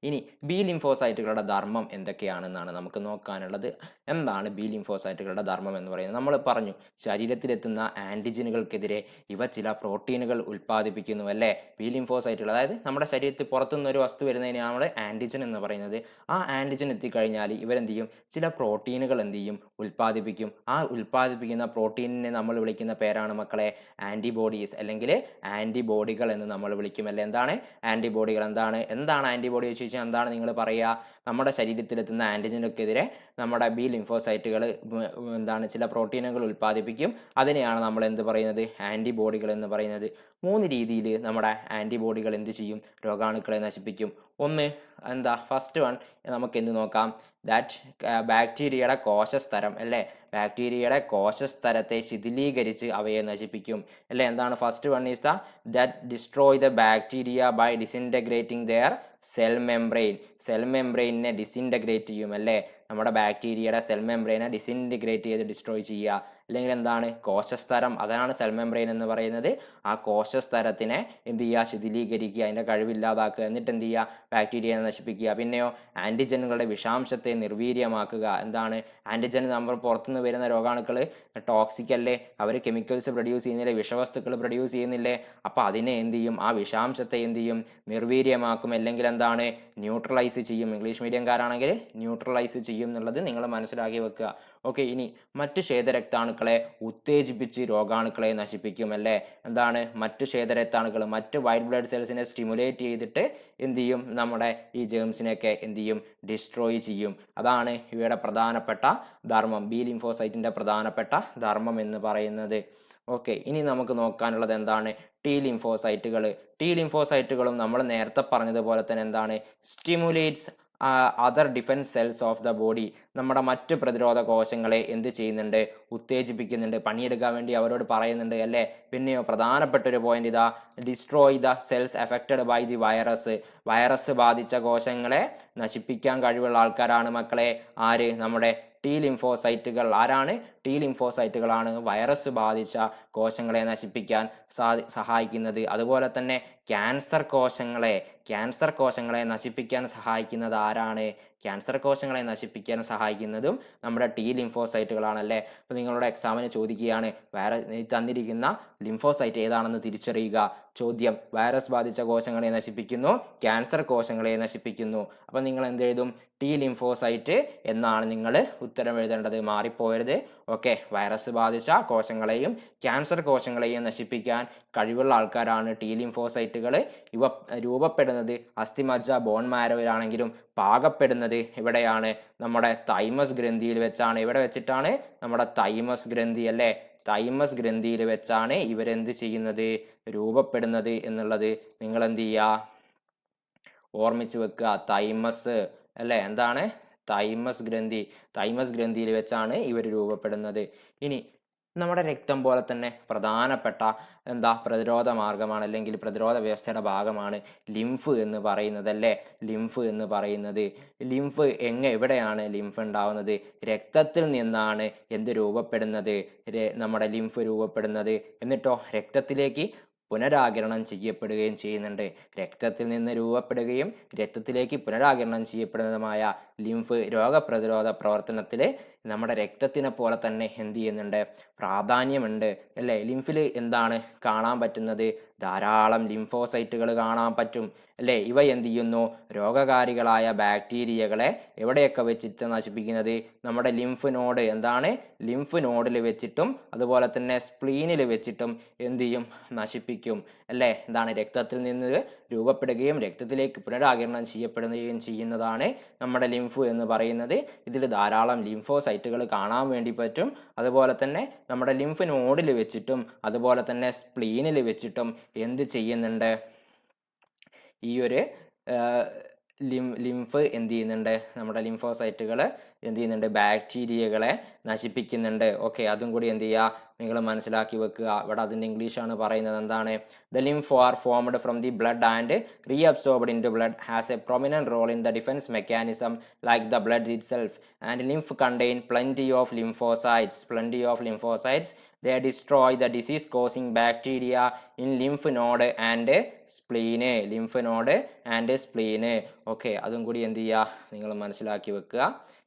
ഇനി ബി ലിംഫോസൈറ്റുകളുടെ ധർമ്മം എന്തൊക്കെയാണെന്നാണ് നമുക്ക് നോക്കാനുള്ളത്. എന്താണ് ബി ലിംഫോസൈറ്റുകളുടെ ധർമ്മം എന്ന് പറയുന്നത്? നമ്മൾ പറഞ്ഞു, ശരീരത്തിലെത്തുന്ന ആന്റിജനുകൾക്കെതിരെ ഇവ ചില പ്രോട്ടീനുകൾ ഉൽപ്പാദിപ്പിക്കുന്നു അല്ലേ. ബി ലിംഫോസൈറ്റുകൾ, അതായത് നമ്മുടെ ശരീരത്തിൽ പുറത്തുനിന്ന് ഒരു വസ്തു വരുന്നതിനാണ് നമ്മൾ ആന്റിജൻ എന്ന് പറയുന്നത്. ആ ആന്റിജൻ എത്തിക്കഴിഞ്ഞാൽ ഇവരെന്ത് ചെയ്യും, ചില പ്രോട്ടീനുകൾ എന്ത് ചെയ്യും, ഉൽപ്പാദിപ്പിക്കും. ആ ഉൽപ്പാദിപ്പിക്കുന്ന പ്രോട്ടീനിനെ നമ്മൾ വിളിക്കുന്ന പേരാണ് മക്കളെ ആന്റിബോഡീസ് അല്ലെങ്കിൽ ആന്റിബോഡികൾ എന്ന് നമ്മൾ വിളിക്കും അല്ലെ. എന്താണ് ആന്റിബോഡികൾ? എന്താണ് ആന്റിബോഡി വെച്ച് ചോദിച്ചാൽ എന്താണ് നിങ്ങൾ പറയുക, നമ്മുടെ ശരീരത്തിലെത്തുന്ന ആന്റിജനുകൾക്കെതിരെ നമ്മുടെ ബി ലിംഫോസൈറ്റുകൾ എന്താണ് ചില പ്രോട്ടീനുകൾ ഉൽപ്പാദിപ്പിക്കും. അതിനെയാണ് നമ്മൾ എന്ത് പറയുന്നത്, ആന്റിബോഡികൾ എന്ന് പറയുന്നത്. 3 രീതിയിൽ നമ്മുടെ ആന്റിബോഡികൾ എന്ത് ചെയ്യും, രോഗാണുക്കളെ നശിപ്പിക്കും. ഒന്ന് എന്താ, ഫസ്റ്റ് വൺ നമുക്ക് എന്ത് നോക്കാം, ദാറ്റ് ബാക്ടീരിയയുടെ കോശസ്തരം അല്ലേ, ബാക്ടീരിയയുടെ കോശസ്തരത്തെ ശിഥിലീകരിച്ച് അവയെ നശിപ്പിക്കും അല്ലേ. എന്താണ് first one is that destroy the bacteria by disintegrating their cell മെംബ്രെയിനെ ഡിസിൻറ്റഗ്രേറ്റ് ചെയ്യും അല്ലേ. നമ്മുടെ ബാക്ടീരിയയുടെ സെൽ മെംബ്രെയിനെ ഡിസിൻറ്റഗ്രേറ്റ് ചെയ്ത് ഡിസ്ട്രോയ് ചെയ്യുക. അല്ലെങ്കിൽ എന്താണ് കോശസ്തരം, അതാണ് സെൽ മെംബ്രെയിൻ എന്ന് പറയുന്നത്. ആ കോശസ്തരത്തിനെ എന്ത് ചെയ്യുക, ശിഥിലീകരിക്കുക, അതിൻ്റെ കഴിവില്ലാതാക്കുക, എന്നിട്ട് എന്ത് ചെയ്യുക, ബാക്ടീരിയയെ നശിപ്പിക്കുക. പിന്നെയോ ആന്റിജനുകളുടെ വിഷാംശത്തെ നിർവീര്യമാക്കുക. എന്താണ് ആന്റിജൻ, നമ്മൾ പുറത്തുനിന്ന് വരുന്ന രോഗാണുക്കൾ ടോക്സിക് അല്ലേ, അവർ കെമിക്കൽസ് പ്രൊഡ്യൂസ് ചെയ്യുന്നില്ലേ, വിഷവസ്തുക്കൾ പ്രൊഡ്യൂസ് ചെയ്യുന്നില്ലേ. അപ്പോൾ അതിനെ എന്ത് ചെയ്യും, ആ വിഷാംശത്തെ എന്ത് ചെയ്യും, നിർവീര്യമാക്കും, അല്ലെങ്കിൽ എന്താണ് ന്യൂട്രലൈസ് ചെയ്യും. ഇംഗ്ലീഷ് മീഡിയംകാരാണെങ്കിൽ ന്യൂട്രലൈസ് ചെയ്യും എന്നുള്ളത് നിങ്ങൾ മനസ്സിലാക്കി വെക്കുക. ഓക്കെ, ഇനി മറ്റ് ശ്വേതരക്താണുക്കളെ ഉത്തേജിപ്പിച്ച് രോഗാണുക്കളെ നശിപ്പിക്കും അല്ലേ. എന്താണ് മറ്റ് ശ്വേതരക്താണുക്കൾ, മറ്റ് വൈറ്റ് ബ്ലഡ് സെൽസിനെ സ്റ്റിമുലേറ്റ് ചെയ്തിട്ട് എന്ത് ചെയ്യും, നമ്മുടെ ഈ ജേംസിനെയൊക്കെ എന്ത് ചെയ്യും, ഡിസ്ട്രോയ് ചെയ്യും. അതാണ് ഇവയുടെ പ്രധാനപ്പെട്ട ധർമ്മം, ബി ലിംഫോസൈറ്റിന്റെ പ്രധാനപ്പെട്ട ധർമ്മം എന്ന് പറയുന്നത്. ഓക്കെ, ഇനി നമുക്ക് നോക്കാനുള്ളത് എന്താണ്, ടി ലിംഫോസൈറ്റുകളും നമ്മൾ നേരത്തെ പറഞ്ഞതുപോലെ തന്നെ എന്താണ്, stimulates other defence cells of the body, നമ്മുടെ മറ്റ് പ്രതിരോധ കോശങ്ങളെ എന്ത് ചെയ്യുന്നുണ്ട്, ഉത്തേജിപ്പിക്കുന്നുണ്ട്, പണിയെടുക്കാൻ വേണ്ടി അവരോട് പറയുന്നുണ്ട് അല്ലേ. പിന്നെയോ പ്രധാനപ്പെട്ട ഒരു പോയിന്റ് ഇതാ, destroy the cells affected by the virus ബാധിച്ച കോശങ്ങളെ നശിപ്പിക്കാൻ കഴിവുള്ള ആൾക്കാരാണ് മക്കളെ ആര്, നമ്മുടെ ടി ലിംഫോസൈറ്റുകൾ. ആരാണ്, ടി ലിംഫോസൈറ്റുകളാണ് വൈറസ് ബാധിച്ച കോശങ്ങളെ നശിപ്പിക്കാൻ സഹായിക്കുന്നത്. അതുപോലെ തന്നെ ക്യാൻസർ കോശങ്ങളെ നശിപ്പിക്കാൻ സഹായിക്കുന്നത് ആരാണ്, ക്യാൻസർ കോശങ്ങളെ നശിപ്പിക്കാൻ സഹായിക്കുന്നതും നമ്മുടെ ടി ലിംഫോസൈറ്റുകളാണല്ലേ. അപ്പോൾ നിങ്ങളുടെ എക്സാമിന് ചോദിക്കുകയാണ്, തന്നിരിക്കുന്ന ലിംഫോസൈറ്റ് ഏതാണെന്ന് തിരിച്ചറിയുക. ചോദ്യം, വൈറസ് ബാധിച്ച കോശങ്ങളെ നശിപ്പിക്കുന്നു, ക്യാൻസർ കോശങ്ങളെ നശിപ്പിക്കുന്നു. അപ്പം നിങ്ങൾ എന്ത് എഴുതും, ടി ലിംഫോസൈറ്റ് എന്നാണ് നിങ്ങൾ ഉത്തരം എഴുതേണ്ടത്, മാറിപ്പോയരുത്. ഓക്കെ, വൈറസ് ബാധിച്ച കോശങ്ങളെയും ക്യാൻസർ കോശങ്ങളെയും നശിപ്പിക്കാൻ കഴിവുള്ള ആൾക്കാരാണ് ടി ലിംഫോസൈറ്റുകൾ. ഇവ രൂപപ്പെടുന്നത് അസ്ഥിമജ്ജ ബോൺ മാരോയിലാണെങ്കിലും പാകപ്പെടുന്നത് എവിടെയാണ്, നമ്മുടെ തൈമസ് ഗ്രന്ഥിയിൽ വെച്ചാണ്. എവിടെ വെച്ചിട്ടാണ്, നമ്മുടെ തൈമസ് ഗ്രന്ഥി അല്ലേ, തൈമസ് ഗ്രന്ഥിയിൽ വെച്ചാണ് ഇവരെന്ത് ചെയ്യുന്നത്, രൂപപ്പെടുന്നത് എന്നുള്ളത് നിങ്ങൾ എന്ത് ചെയ്യുക, ഓർമ്മിച്ച് വെക്കുക. തൈമസ് അല്ലേ, എന്താണ് തൈമസ് ഗ്രന്ഥിയിൽ വെച്ചാണ് ഇവർ രൂപപ്പെടുന്നത്. ഇനി നമ്മുടെ രക്തം പോലെ തന്നെ പ്രധാനപ്പെട്ട പ്രതിരോധ മാർഗമാണ്, അല്ലെങ്കിൽ പ്രതിരോധ വ്യവസ്ഥയുടെ ഭാഗമാണ് ലിംഫ് എന്ന് പറയുന്നത് അല്ലേ. ലിംഫ് എന്ന് പറയുന്നത്, ലിംഫ് എവിടെയാണ് ലിംഫ് ഉണ്ടാവുന്നത്? രക്തത്തിൽ നിന്നാണ് എന്ത് രൂപപ്പെടുന്നത്? നമ്മുടെ ലിംഫ് രൂപപ്പെടുന്നത്. എന്നിട്ടോ രക്തത്തിലേക്ക് പുനരാകിരണം ചെയ്യപ്പെടുകയും ചെയ്യുന്നുണ്ട്. രക്തത്തിൽ നിന്ന് രൂപപ്പെടുകയും രക്തത്തിലേക്ക് പുനരാകിരണം ചെയ്യപ്പെടുന്നതുമായ ലിംഫ് രോഗപ്രതിരോധ പ്രവർത്തനത്തിൽ നമ്മുടെ രക്തത്തിനെ പോലെ തന്നെ എന്ത് ചെയ്യുന്നുണ്ട്? പ്രാധാന്യമുണ്ട് അല്ലേ. ലിംഫിൽ എന്താണ് കാണാൻ പറ്റുന്നത്? ധാരാളം ലിംഫോസൈറ്റുകൾ കാണാൻ പറ്റും അല്ലേ. ഇവ എന്ത് ചെയ്യുന്നു? രോഗകാരികളായ ബാക്ടീരിയകളെ എവിടെയൊക്കെ വെച്ചിട്ട് നശിപ്പിക്കുന്നത്? നമ്മുടെ ലിംഫ് നോഡ് ലിംഫ് നോഡിൽ വെച്ചിട്ടും അതുപോലെ തന്നെ സ്പ്ലീനിൽ വെച്ചിട്ടും എന്ത് ചെയ്യും? നശിപ്പിക്കും അല്ലേ. രക്തത്തിൽ നിന്ന് രൂപപ്പെടുകയും രക്തത്തിലേക്ക് പുനരാകിരണം ചെയ്യപ്പെടുകയും ചെയ്യുന്നതാണ് നമ്മുടെ ലിംഫ് എന്ന് പറയുന്നത്. ഇതിൽ ധാരാളം ലിംഫോസൈറ്റുകൾ കാണാൻ വേണ്ടി പറ്റും. അതുപോലെ തന്നെ നമ്മുടെ ലിംഫ് നോഡിൽ വെച്ചിട്ടും അതുപോലെ തന്നെ സ്പ്ലീനിൽ വെച്ചിട്ടും എന്ത് ചെയ്യുന്നുണ്ട്? ഈ ഒരു ലിംഫ് എന്ത് ചെയ്യുന്നുണ്ട്? നമ്മുടെ ലിംഫോസൈറ്റുകൾ എന്ത് ചെയ്യുന്നുണ്ട്? ബാക്ടീരിയകളെ നശിപ്പിക്കുന്നുണ്ട്. ഓക്കെ, അതും കൂടി എന്ത് ചെയ്യുക? നിങ്ങൾ മനസ്സിലാക്കി വെക്കുക. ഇവിടെ അതിൻ്റെ ഇംഗ്ലീഷാണ് പറയുന്നത്. എന്താണ്? The lymph are formed from the blood and reabsorbed into blood, has a prominent role in the defence mechanism like the blood itself, and lymph contain plenty of lymphocytes. They destroy the disease causing bacteria in lymph node and spleen. Okay, അതും കൂടി എന്ത് ചെയ്യുക? നിങ്ങൾ മനസ്സിലാക്കി വെക്കുക.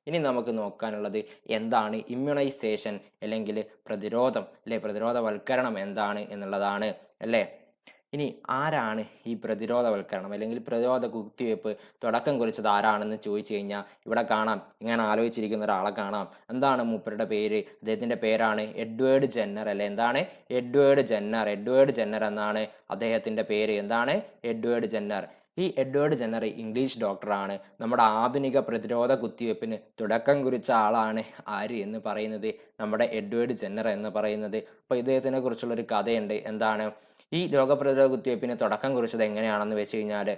ഇനി നമുക്ക് നോക്കാനുള്ളത് എന്താണ് ഇമ്മ്യൂണൈസേഷൻ അല്ലെങ്കിൽ പ്രതിരോധം അല്ലെ, പ്രതിരോധവൽക്കരണം എന്താണ് എന്നുള്ളതാണ് അല്ലേ. ഇനി ആരാണ് ഈ പ്രതിരോധവൽക്കരണം അല്ലെങ്കിൽ പ്രതിരോധ കുത്തിവയ്പ്പ് തുടക്കം കുറിച്ചത് ആരാണെന്ന് ചോദിച്ചു കഴിഞ്ഞാൽ ഇവിടെ കാണാം, ഇങ്ങനെ ആലോചിച്ചിരിക്കുന്ന ഒരാളെ കാണാം. എന്താണ് മൂപ്പരുടെ പേര്? അദ്ദേഹത്തിന്റെ പേരാണ് എഡ്വേർഡ് ജെന്നർ അല്ലെ. എന്താണ്? എഡ്വേർഡ് ജെന്നർ എന്നാണ് അദ്ദേഹത്തിന്റെ പേര്. എന്താണ്? Edward Jenner. ഈ എഡ്വേർഡ് ജെന്നർ ഇംഗ്ലീഷ് ഡോക്ടറാണ്. നമ്മുടെ ആധുനിക പ്രതിരോധ കുത്തിവയ്പ്പിന് തുടക്കം കുറിച്ച ആളാണ് ആര് എന്ന് പറയുന്നത്? നമ്മുടെ എഡ്വേർഡ് ജെന്നർ എന്ന് പറയുന്നത്. അപ്പോൾ ഇദ്ദേഹത്തിനെ കുറിച്ചുള്ളൊരു കഥയുണ്ട്. എന്താണ്? ഈ രോഗപ്രതിരോധ കുത്തിവയ്പ്പിന് തുടക്കം കുറിച്ചത് എങ്ങനെയാണെന്ന് വെച്ച് കഴിഞ്ഞാൽ,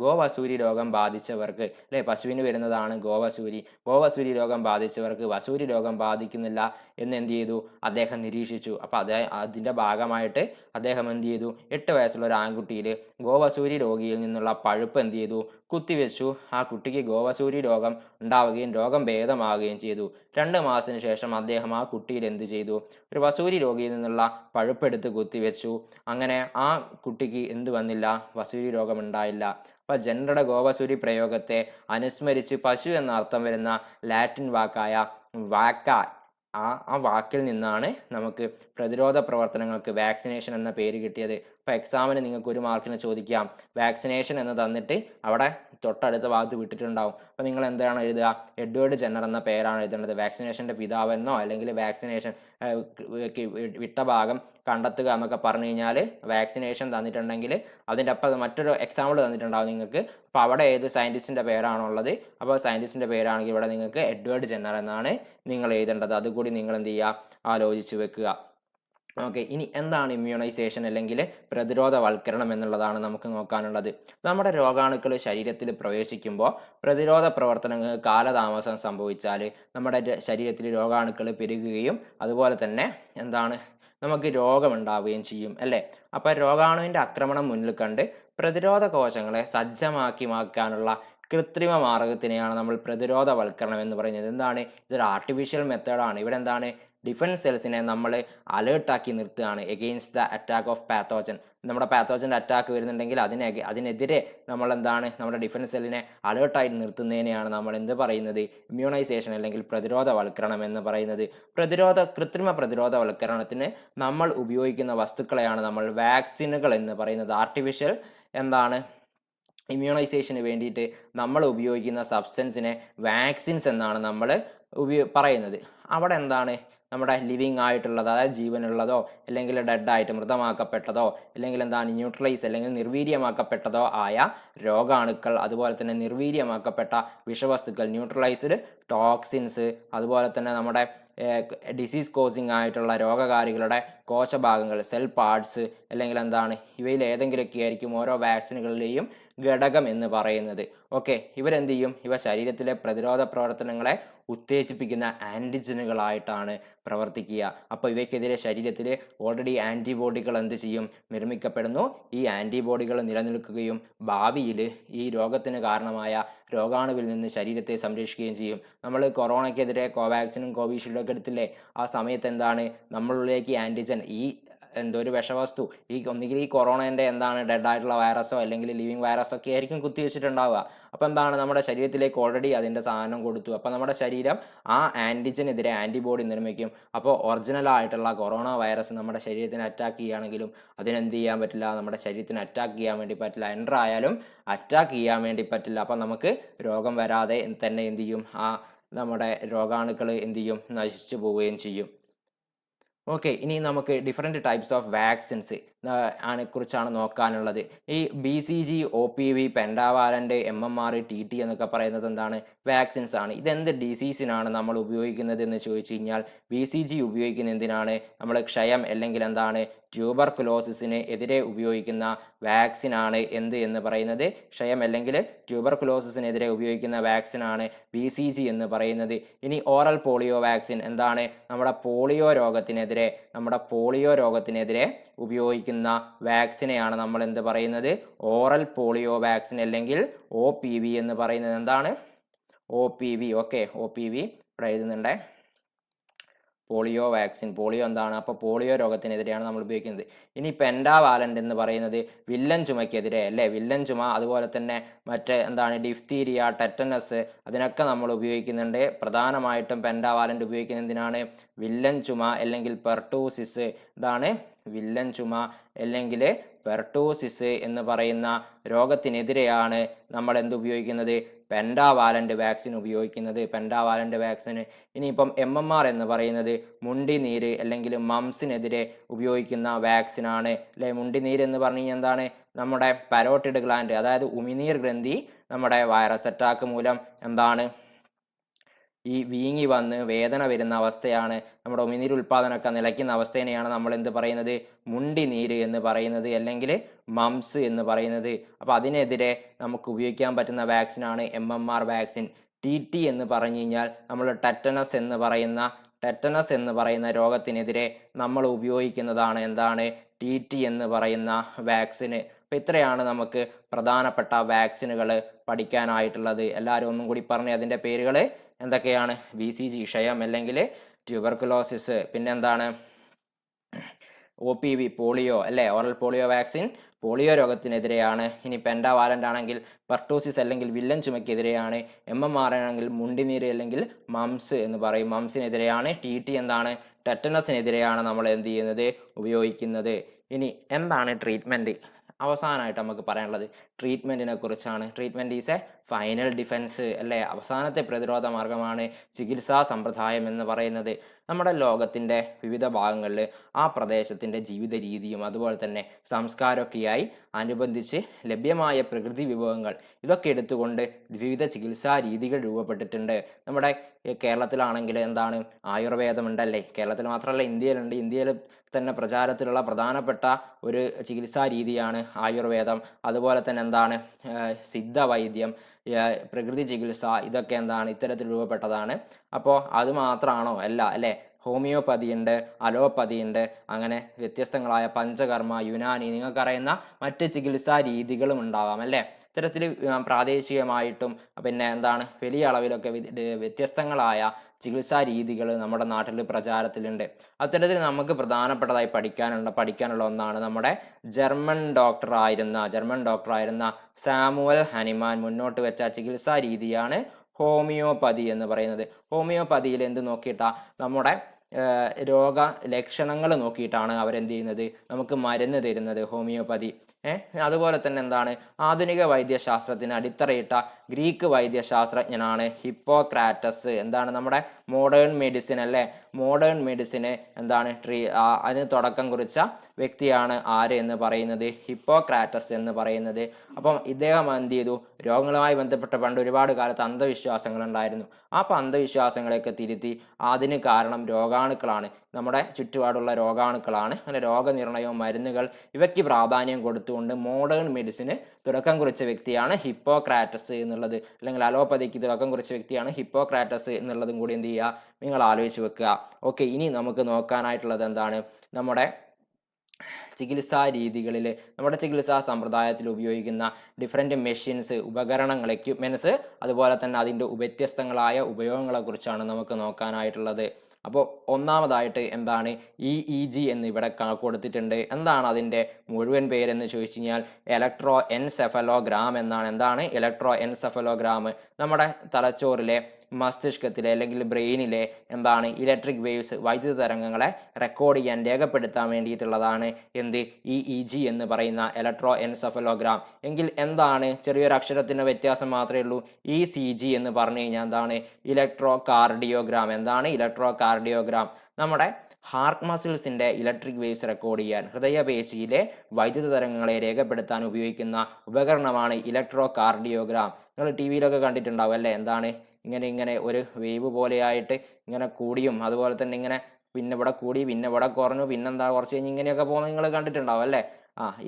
ഗോവസൂരി രോഗം ബാധിച്ചവർക്ക് അല്ലെ, പശുവിന് വരുന്നതാണ് ഗോവസൂരി രോഗം ബാധിച്ചവർക്ക് വസൂരി രോഗം ബാധിക്കുന്നില്ല എന്ന് എന്ത് ചെയ്തു? അദ്ദേഹം നിരീക്ഷിച്ചു. അപ്പൊ അതിന്റെ ഭാഗമായിട്ട് അദ്ദേഹം എന്ത് ചെയ്തു? 8 വയസ്സുള്ള ഒരു ആൺകുട്ടിയിൽ ഗോവസൂരി രോഗിയിൽ നിന്നുള്ള പഴുപ്പ് എന്ത് ചെയ്തു? കുത്തിവെച്ചു. ആ കുട്ടിക്ക് ഗോവസൂരി രോഗം ഉണ്ടാവുകയും രോഗം ഭേദമാവുകയും ചെയ്തു. 2 മാസത്തിന് ശേഷം അദ്ദേഹം ആ കുട്ടിയിൽ എന്ത് ചെയ്തു? ഒരു വസൂരി രോഗിയിൽ നിന്നുള്ള പഴുപ്പെടുത്ത് കുത്തിവെച്ചു. അങ്ങനെ ആ കുട്ടിക്ക് എന്ത് വന്നില്ല? വസൂരി രോഗം ഉണ്ടായില്ല. അപ്പൊ ജെന്നറുടെ ഗോവസൂരി പ്രയോഗത്തെ അനുസ്മരിച്ച് പശു എന്ന അർത്ഥം വരുന്ന ലാറ്റിൻ വാക്കായ വാക്ക, ആ വാക്കിൽ നിന്നാണ് നമുക്ക് പ്രതിരോധ പ്രവർത്തനങ്ങൾക്ക് വാക്സിനേഷൻ എന്ന പേര് കിട്ടിയത്. അപ്പൊ എക്സാമിന് നിങ്ങൾക്ക് 1 മാർക്കിന് ചോദിക്കാം, വാക്സിനേഷൻ എന്ന് തന്നിട്ട് അവിടെ തൊട്ടടുത്ത ഭാഗത്ത് വിട്ടിട്ടുണ്ടാവും. അപ്പൊ നിങ്ങൾ എന്താണ് എഴുതുക? എഡ്വേർഡ് ജെന്നർ എന്ന പേരാണ് എഴുതേണ്ടത്. വാക്സിനേഷന്റെ പിതാവെന്നോ അല്ലെങ്കിൽ വാക്സിനേഷൻ വിട്ട ഭാഗം കണ്ടെത്തുക എന്നൊക്കെ പറഞ്ഞു കഴിഞ്ഞാൽ വാക്സിനേഷൻ തന്നിട്ടുണ്ടെങ്കിൽ അതിൻ്റെ അപ്പം മറ്റൊരു എക്സാമ്പിൾ തന്നിട്ടുണ്ടാവും നിങ്ങൾക്ക്. അപ്പോൾ അവിടെ ഏത് സയൻറ്റിസ്റ്റിൻ്റെ പേരാണുള്ളത്? അപ്പോൾ സയൻറ്റിസ്റ്റിൻ്റെ പേരാണെങ്കിൽ ഇവിടെ നിങ്ങൾക്ക് എഡ്വേർഡ് ജെന്നർ എന്നാണ് നിങ്ങൾ എഴുതേണ്ടത്. അതുകൂടി നിങ്ങൾ എന്ത് ചെയ്യുക? ആലോചിച്ച് വെക്കുക. ഓക്കെ, ഇനി എന്താണ് ഇമ്മ്യൂണൈസേഷൻ അല്ലെങ്കിൽ പ്രതിരോധവൽക്കരണം എന്നുള്ളതാണ് നമുക്ക് നോക്കാനുള്ളത്. നമ്മുടെ രോഗാണുക്കൾ ശരീരത്തിൽ പ്രവേശിക്കുമ്പോൾ പ്രതിരോധ പ്രവർത്തനങ്ങൾക്ക് കാലതാമസം സംഭവിച്ചാൽ നമ്മുടെ ശരീരത്തിൽ രോഗാണുക്കൾ പെരുകുകയും അതുപോലെ തന്നെ നമുക്ക് രോഗമുണ്ടാവുകയും ചെയ്യും അല്ലേ. അപ്പം രോഗാണുവിൻ്റെ ആക്രമണം മുന്നിൽ കണ്ട് പ്രതിരോധ കോശങ്ങളെ സജ്ജമാക്കാനുള്ള കൃത്രിമ മാർഗത്തിനെയാണ് നമ്മൾ പ്രതിരോധവൽക്കരണം എന്ന് പറയുന്നത്. ഇതൊരു ആർട്ടിഫിഷ്യൽ മെത്തേഡാണ്. ഇവിടെ ഡിഫൻസ് സെൽസിനെ നമ്മൾ അലേർട്ടാക്കി നിർത്തുകയാണ് against the attack of pathogen. നമ്മുടെ പാത്തോജൻ്റെ അറ്റാക്ക് വരുന്നുണ്ടെങ്കിൽ അതിനെതിരെ നമ്മൾ നമ്മുടെ ഡിഫൻസ് സെല്ലിനെ അലേർട്ടായി നിർത്തുന്നതിനെയാണ് നമ്മൾ എന്ത് പറയുന്നത്? ഇമ്മ്യൂണൈസേഷൻ അല്ലെങ്കിൽ പ്രതിരോധവൽക്കരണം എന്ന് പറയുന്നത്. കൃത്രിമ പ്രതിരോധവൽക്കരണത്തിന് നമ്മൾ ഉപയോഗിക്കുന്ന വസ്തുക്കളെയാണ് നമ്മൾ വാക്സിനുകൾ എന്ന് പറയുന്നത്. ആർട്ടിഫിഷ്യൽ ഇമ്മ്യൂണൈസേഷന് വേണ്ടിയിട്ട് നമ്മൾ ഉപയോഗിക്കുന്ന സബ്സ്റ്റൻസിനെ വാക്സിൻസ് എന്നാണ് നമ്മൾ പറയുന്നത്. അവിടെ നമ്മുടെ ലിവിങ് ആയിട്ടുള്ളത്, അതായത് ജീവനുള്ളതോ അല്ലെങ്കിൽ ഡെഡായിട്ട് മൃതമാക്കപ്പെട്ടതോ അല്ലെങ്കിൽ ന്യൂട്രലൈസ് അല്ലെങ്കിൽ നിർവീര്യമാക്കപ്പെട്ടതോ ആയ രോഗാണുക്കൾ, അതുപോലെ തന്നെ നിർവീര്യമാക്കപ്പെട്ട വിഷവസ്തുക്കൾ, ന്യൂട്രലൈസ്ഡ് ടോക്സിൻസ്, അതുപോലെ തന്നെ നമ്മുടെ ഡിസീസ് കോസിങ് ആയിട്ടുള്ള രോഗകാരികളുടെ കോശഭാഗങ്ങൾ, സെൽ പാർട്സ് അല്ലെങ്കിൽ ഇവയിൽ ഏതെങ്കിലുമൊക്കെ ആയിരിക്കും ഓരോ വാക്സിനുകളിലെയും ഘടകം എന്ന് പറയുന്നത്. ഓക്കെ, ഇവരെന്ത് ചെയ്യും? ഇവ ശരീരത്തിലെ പ്രതിരോധ പ്രവർത്തനങ്ങളെ ഉത്തേജിപ്പിക്കുന്ന ആൻറ്റിജനുകളായിട്ടാണ് പ്രവർത്തിക്കുക. അപ്പോൾ ഇവയ്ക്കെതിരെ ശരീരത്തിൽ ഓൾറെഡി ആൻറ്റിബോഡികൾ എന്ത് ചെയ്യും, നിർമ്മിക്കപ്പെടുന്നു. ഈ ആൻറ്റിബോഡികൾ നിലനിൽക്കുകയും ഭാവിയിൽ ഈ രോഗത്തിന് കാരണമായ രോഗാണുവിൽ നിന്ന് ശരീരത്തെ സംരക്ഷിക്കുകയും ചെയ്യും. നമ്മൾ കൊറോണയ്ക്കെതിരെ കോവാക്സിനും കോവിഷീൽഡും ഒക്കെ എടുത്തില്ലേ, ആ സമയത്ത് എന്താണ് നമ്മളിലേക്ക് ആൻറ്റിജൻ ഈ ഒരു വിഷവസ്തു ഒന്നുകിൽ ഈ കൊറോണേൻ്റെ ഡെഡ് ആയിട്ടുള്ള വൈറസോ അല്ലെങ്കിൽ ലിവിങ് വൈറസോ ഒക്കെ ആയിരിക്കും കുത്തിവെച്ചിട്ടുണ്ടാവുക. അപ്പോൾ നമ്മുടെ ശരീരത്തിലേക്ക് ഓൾറെഡി അതിൻ്റെ സാധനം കൊടുത്തു. അപ്പോൾ നമ്മുടെ ശരീരം ആ ആൻറ്റിജനെതിരെ ആൻറ്റിബോഡി നിർമ്മിക്കും. അപ്പോൾ ഒറിജിനലായിട്ടുള്ള കൊറോണ വൈറസ് നമ്മുടെ ശരീരത്തിന് അറ്റാക്ക് ചെയ്യുകയാണെങ്കിലും അതിനെന്ത് ചെയ്യാൻ പറ്റില്ല, നമ്മുടെ ശരീരത്തിന് അറ്റാക്ക് ചെയ്യാൻ വേണ്ടി പറ്റില്ല. എൻ്റർ ആയാലും അറ്റാക്ക് ചെയ്യാൻ വേണ്ടി പറ്റില്ല. അപ്പം നമുക്ക് രോഗം വരാതെ തന്നെ എന്ത് ചെയ്യും, ആ നമ്മുടെ രോഗാണുക്കൾ എന്ത് ചെയ്യും, നശിച്ചു പോവുകയും ചെയ്യും. ഓക്കെ, ഇനി നമുക്ക് ഡിഫറെൻറ്റ് ടൈപ്സ് ഓഫ് വാക്സിൻസ് കുറിച്ചാണ് നോക്കാനുള്ളത്. ഈ BCG, OPV, pentavalent, MMR, TT എന്നൊക്കെ പറയുന്നത് എന്താണ്, വാക്സിൻസ് ആണ്. ഇതെന്ത് ഡിസീസിനാണ് നമ്മൾ ഉപയോഗിക്കുന്നത് എന്ന് ചോദിച്ചു കഴിഞ്ഞാൽ BCG ഉപയോഗിക്കുന്ന എന്തിനാണ്, നമ്മൾ ക്ഷയം അല്ലെങ്കിൽ ട്യൂബർകുലോസിന് എതിരെ ഉപയോഗിക്കുന്ന വാക്സിനാണ് എന്ന് പറയുന്നത്. ക്ഷയം അല്ലെങ്കിൽ ട്യൂബർകുലോസിനെതിരെ ഉപയോഗിക്കുന്ന വാക്സിനാണ് BCG എന്ന് പറയുന്നത്. ഇനി ഓറൽ പോളിയോ വാക്സിൻ നമ്മുടെ പോളിയോ രോഗത്തിനെതിരെ ഉപയോഗിക്കുന്ന വാക്സിനെയാണ് നമ്മൾ എന്ത് പറയുന്നത്, ഓറൽ പോളിയോ വാക്സിൻ അല്ലെങ്കിൽ OPV എന്ന് പറയുന്നത്. എന്താണ് OPV? ഓക്കെ, OPV ഇവിടെ എഴുതുന്നുണ്ടേ, പോളിയോ വാക്സിൻ. പോളിയോ അപ്പോൾ പോളിയോ രോഗത്തിനെതിരെയാണ് നമ്മൾ ഉപയോഗിക്കുന്നത്. ഇനി പെൻഡാവാലൻ്റ് എന്ന് പറയുന്നത് വില്ലൻ ചുമയ്ക്കെതിരെ അല്ലേ, വില്ലൻ ചുമ, അതുപോലെ തന്നെ മറ്റ് ഡിഫ്തീരിയ, ടെറ്റനസ്, അതിനൊക്കെ നമ്മൾ ഉപയോഗിക്കുന്നുണ്ട്. പ്രധാനമായിട്ടും പെൻഡാവാലൻ്റ് ഉപയോഗിക്കുന്നത് എന്തിനാണ്, വില്ലൻ ചുമ അല്ലെങ്കിൽ പെർട്ടൂസിസ്. വില്ലൻ ചുമ അല്ലെങ്കിൽ പെർട്ടൂസിസ് എന്ന് പറയുന്ന രോഗത്തിനെതിരെയാണ് നമ്മൾ ഉപയോഗിക്കുന്നത്, പെൻഡാവാലൻ്റ് വാക്സിൻ ഉപയോഗിക്കുന്നത്. പെൻഡാവാലൻ്റ് വാക്സിന് ഇനിയിപ്പം MMR എന്ന് പറയുന്നത് മുണ്ടിനീര് അല്ലെങ്കിൽ മംസിനെതിരെ ഉപയോഗിക്കുന്ന വാക്സിനാണ് അല്ലെ. മുണ്ടിനീര് എന്ന് പറഞ്ഞു കഴിഞ്ഞാൽ നമ്മുടെ പരോട്ടിഡ് ഗ്ലാൻഡ്, അതായത് ഉമിനീർ ഗ്രന്ഥി നമ്മുടെ വൈറസ് അറ്റാക്ക് മൂലം ഈ വീങ്ങി വന്ന് വേദന വരുന്ന അവസ്ഥയാണ്, നമ്മുടെ ഉമിനീര് ഉൽപ്പാദനമൊക്കെ നിലയ്ക്കുന്ന അവസ്ഥേനെയാണ് നമ്മൾ പറയുന്നത്, മുണ്ടിനീര് എന്ന് പറയുന്നത് അല്ലെങ്കിൽ മംസ് എന്ന് പറയുന്നത്. അപ്പോൾ അതിനെതിരെ നമുക്ക് ഉപയോഗിക്കാൻ പറ്റുന്ന വാക്സിനാണ് MMR വാക്സിൻ. TT എന്ന് പറഞ്ഞു കഴിഞ്ഞാൽ നമ്മൾ ടെറ്റനസ് എന്ന് പറയുന്ന രോഗത്തിനെതിരെ നമ്മൾ ഉപയോഗിക്കുന്നതാണ് TT എന്ന് പറയുന്ന വാക്സിന്. അപ്പോൾ ഇത്രയാണ് നമുക്ക് പ്രധാനപ്പെട്ട വാക്സിനുകൾ പഠിക്കാനായിട്ടുള്ളത്. എല്ലാവരും ഒന്നും കൂടി പറഞ്ഞ് അതിൻ്റെ പേരുകൾ എന്തൊക്കെയാണ്, BCG ക്ഷയം അല്ലെങ്കിൽ ട്യൂബർകുലോസിസ്, പിന്നെ OPV പോളിയോ അല്ലേ, ഓറൽ പോളിയോ വാക്സിൻ പോളിയോ രോഗത്തിനെതിരെയാണ്. ഇനി പെൻഡാവാലൻ്റ് ആണെങ്കിൽ പെർട്ടൂസിസ് അല്ലെങ്കിൽ വില്ലൻ ചുമയ്ക്കെതിരെയാണ്. MMR ആണെങ്കിൽ മുണ്ടിനീര് അല്ലെങ്കിൽ മംസ് എന്ന് പറയും, മംസിനെതിരെയാണ്. TT ടെറ്റനസിനെതിരെയാണ് നമ്മൾ ഉപയോഗിക്കുന്നത്. ഇനി എന്താണ് ട്രീറ്റ്മെൻറ്റ്? അവസാനമായിട്ട് നമുക്ക് പറയാനുള്ളത് ട്രീറ്റ്മെൻറ്റിനെ കുറിച്ചാണ്. Treatment is A final defence അല്ലേ, അവസാനത്തെ പ്രതിരോധ മാർഗമാണ് ചികിത്സാ സമ്പ്രദായം എന്ന് പറയുന്നത്. നമ്മുടെ ലോകത്തിൻ്റെ വിവിധ ഭാഗങ്ങളിൽ ആ പ്രദേശത്തിൻ്റെ ജീവിത രീതിയും അതുപോലെ തന്നെ സംസ്കാരമൊക്കെയായി അനുബന്ധിച്ച് ലഭ്യമായ പ്രകൃതി വിഭവങ്ങൾ ഇതൊക്കെ എടുത്തുകൊണ്ട് വിവിധ ചികിത്സാ രീതികൾ രൂപപ്പെട്ടിട്ടുണ്ട്. നമ്മുടെ കേരളത്തിലാണെങ്കിൽ ആയുർവേദം ഉണ്ടല്ലേ, കേരളത്തിൽ മാത്രമല്ല ഇന്ത്യയിലുണ്ട്. ഇന്ത്യയിൽ തന്നെ പ്രചാരത്തിലുള്ള പ്രധാനപ്പെട്ട ഒരു ചികിത്സാ രീതിയാണ് ആയുർവേദം. അതുപോലെ തന്നെ സിദ്ധവൈദ്യം, പ്രകൃതി ചികിത്സ, ഇതൊക്കെ ഇത്തരത്തിൽ രൂപപ്പെട്ടതാണ്. അപ്പോൾ അത് മാത്രമാണോ? അല്ല അല്ലേ. ഹോമിയോപ്പതി ഉണ്ട്, അലോപ്പതി ഉണ്ട്, അങ്ങനെ വ്യത്യസ്തങ്ങളായ പഞ്ചകർമ്മ, യുനാനി, നിങ്ങൾക്കറിയുന്ന മറ്റ് ചികിത്സാ രീതികളും ഉണ്ടാവാം അല്ലേ. ഇത്തരത്തിൽ പ്രാദേശികമായിട്ടും പിന്നെ വലിയ അളവിലൊക്കെ വ്യത്യസ്തങ്ങളായ ചികിത്സാ രീതികൾ നമ്മുടെ നാട്ടിൽ പ്രചാരത്തിലുണ്ട്. അത്തരത്തിൽ നമുക്ക് പ്രധാനപ്പെട്ടതായി പഠിക്കാനുള്ള ഒന്നാണ് നമ്മുടെ ജർമ്മൻ ഡോക്ടറായിരുന്ന സാമുവൽ ഹനിമാൻ മുന്നോട്ട് വെച്ച ചികിത്സാ രീതിയാണ് ഹോമിയോപ്പതി എന്ന് പറയുന്നത്. ഹോമിയോപ്പതിയിൽ എന്ത് നോക്കിയിട്ടാ, നമ്മുടെ രോഗ ലക്ഷണങ്ങൾ നോക്കിയിട്ടാണ് അവരെന്ത് ചെയ്യുന്നത്, നമുക്ക് മരുന്ന് തരുന്നത് ഹോമിയോപ്പതി. അതുപോലെ തന്നെ ആധുനിക വൈദ്യശാസ്ത്രത്തിന് അടിത്തറയിട്ട ഗ്രീക്ക് വൈദ്യശാസ്ത്രജ്ഞനാണ് ഹിപ്പോക്രാറ്റസ്. നമ്മുടെ മോഡേൺ മെഡിസിൻ അല്ലേ, മോഡേൺ മെഡിസിന് അതിന് തുടക്കം കുറിച്ച വ്യക്തിയാണ് ആര് എന്ന് പറയുന്നത്, ഹിപ്പോക്രാറ്റസ് എന്ന് പറയുന്നത്. അപ്പം ഇദ്ദേഹം എന്ത് ചെയ്തു, രോഗങ്ങളുമായി ബന്ധപ്പെട്ട പണ്ട് ഒരുപാട് കാലത്ത് അന്ധവിശ്വാസങ്ങൾ ഉണ്ടായിരുന്നു. ആ അന്ധവിശ്വാസങ്ങളെയൊക്കെ തിരുത്തി അതിന് കാരണം രോഗാണുക്കളാണ്, നമ്മുടെ ചുറ്റുപാടുള്ള രോഗാണുക്കളാണ്. അങ്ങനെ രോഗനിർണയവും മരുന്നുകൾ ഇവയ്ക്ക് പ്രാധാന്യം കൊടുത്തുകൊണ്ട് എടുത്തുകൊണ്ട് മോഡേൺ മെഡിസിന് തുടക്കം കുറിച്ച വ്യക്തിയാണ് ഹിപ്പോക്രാറ്റസ് എന്നുള്ളത്, അല്ലെങ്കിൽ അലോപ്പതിക്ക് തുടക്കം കുറിച്ച വ്യക്തിയാണ് ഹിപ്പോക്രാറ്റസ് എന്നുള്ളതും കൂടി എന്ത് ചെയ്യുക, നിങ്ങൾ ആലോചിച്ച് വെക്കുക. ഓക്കെ, ഇനി നമുക്ക് നോക്കാനായിട്ടുള്ളത് എന്താണ്, നമ്മുടെ ചികിത്സാ രീതികളിൽ, നമ്മുടെ ചികിത്സാ സമ്പ്രദായത്തിൽ ഉപയോഗിക്കുന്ന ഡിഫറെൻറ്റ് മെഷീൻസ്, ഉപകരണങ്ങൾ, എക്യുപ്മെൻറ്റ്സ്, അതുപോലെ തന്നെ അതിൻ്റെ വ്യത്യസ്തങ്ങളായ ഉപയോഗങ്ങളെക്കുറിച്ചാണ് നമുക്ക് നോക്കാനായിട്ടുള്ളത്. അപ്പോൾ ഒന്നാമതായിട്ട് എന്താണ് EEG എന്ന് ഇവിടെ കൊടുത്തിട്ടുണ്ട്. എന്താണ് അതിൻ്റെ മുഴുവൻ പേരെന്ന് ചോദിച്ചു കഴിഞ്ഞാൽ ഇലക്ട്രോ എൻസെഫലോഗ്രാം എന്നാണ്. എന്താണ് ഇലക്ട്രോ എൻസെഫലോഗ്രാം? നമ്മുടെ തലച്ചോറിലെ, മസ്തിഷ്കത്തിലെ അല്ലെങ്കിൽ ബ്രെയിനിലെ എന്താണ് ഇലക്ട്രിക് വേവ്സ്, വൈദ്യുത തരംഗങ്ങളെ റെക്കോർഡ് ചെയ്യാൻ, രേഖപ്പെടുത്താൻ വേണ്ടിയിട്ടുള്ളതാണ് എന്ത് EEG എന്ന് പറയുന്ന ഇലക്ട്രോ എൻസെഫലോഗ്രാം. എങ്കിൽ എന്താണ്, ചെറിയൊരു അക്ഷരത്തിൻ്റെ വ്യത്യാസം മാത്രമേ ഉള്ളൂ. ECG എന്ന് പറഞ്ഞു കഴിഞ്ഞാൽ എന്താണ് ഇലക്ട്രോ കാർഡിയോഗ്രാം. എന്താണ് ഇലക്ട്രോ കാർഡിയോഗ്രാം? നമ്മുടെ ഹാർട്ട് മസിൽസിൻ്റെ ഇലക്ട്രിക് വേവ്സ് റെക്കോർഡ് ചെയ്യാൻ, ഹൃദയപേശിയിലെ വൈദ്യുത തരംഗങ്ങളെ രേഖപ്പെടുത്താൻ ഉപയോഗിക്കുന്ന ഉപകരണമാണ് ഇലക്ട്രോ കാർഡിയോഗ്രാം. നിങ്ങൾ TVയിലൊക്കെ കണ്ടിട്ടുണ്ടാവും അല്ലേ, എന്താണ് ഇങ്ങനെ ഒരു വേവ് പോലെയായിട്ട് ഇങ്ങനെ കൂടിയും അതുപോലെ തന്നെ ഇങ്ങനെ പിന്നെ ഇവിടെ കൂടി പിന്നെ ഇവിടെ കുറഞ്ഞു പിന്നെന്താ കുറച്ച് കഴിഞ്ഞ് ഇങ്ങനെയൊക്കെ പോകുന്നത് നിങ്ങൾ കണ്ടിട്ടുണ്ടാവും അല്ലേ.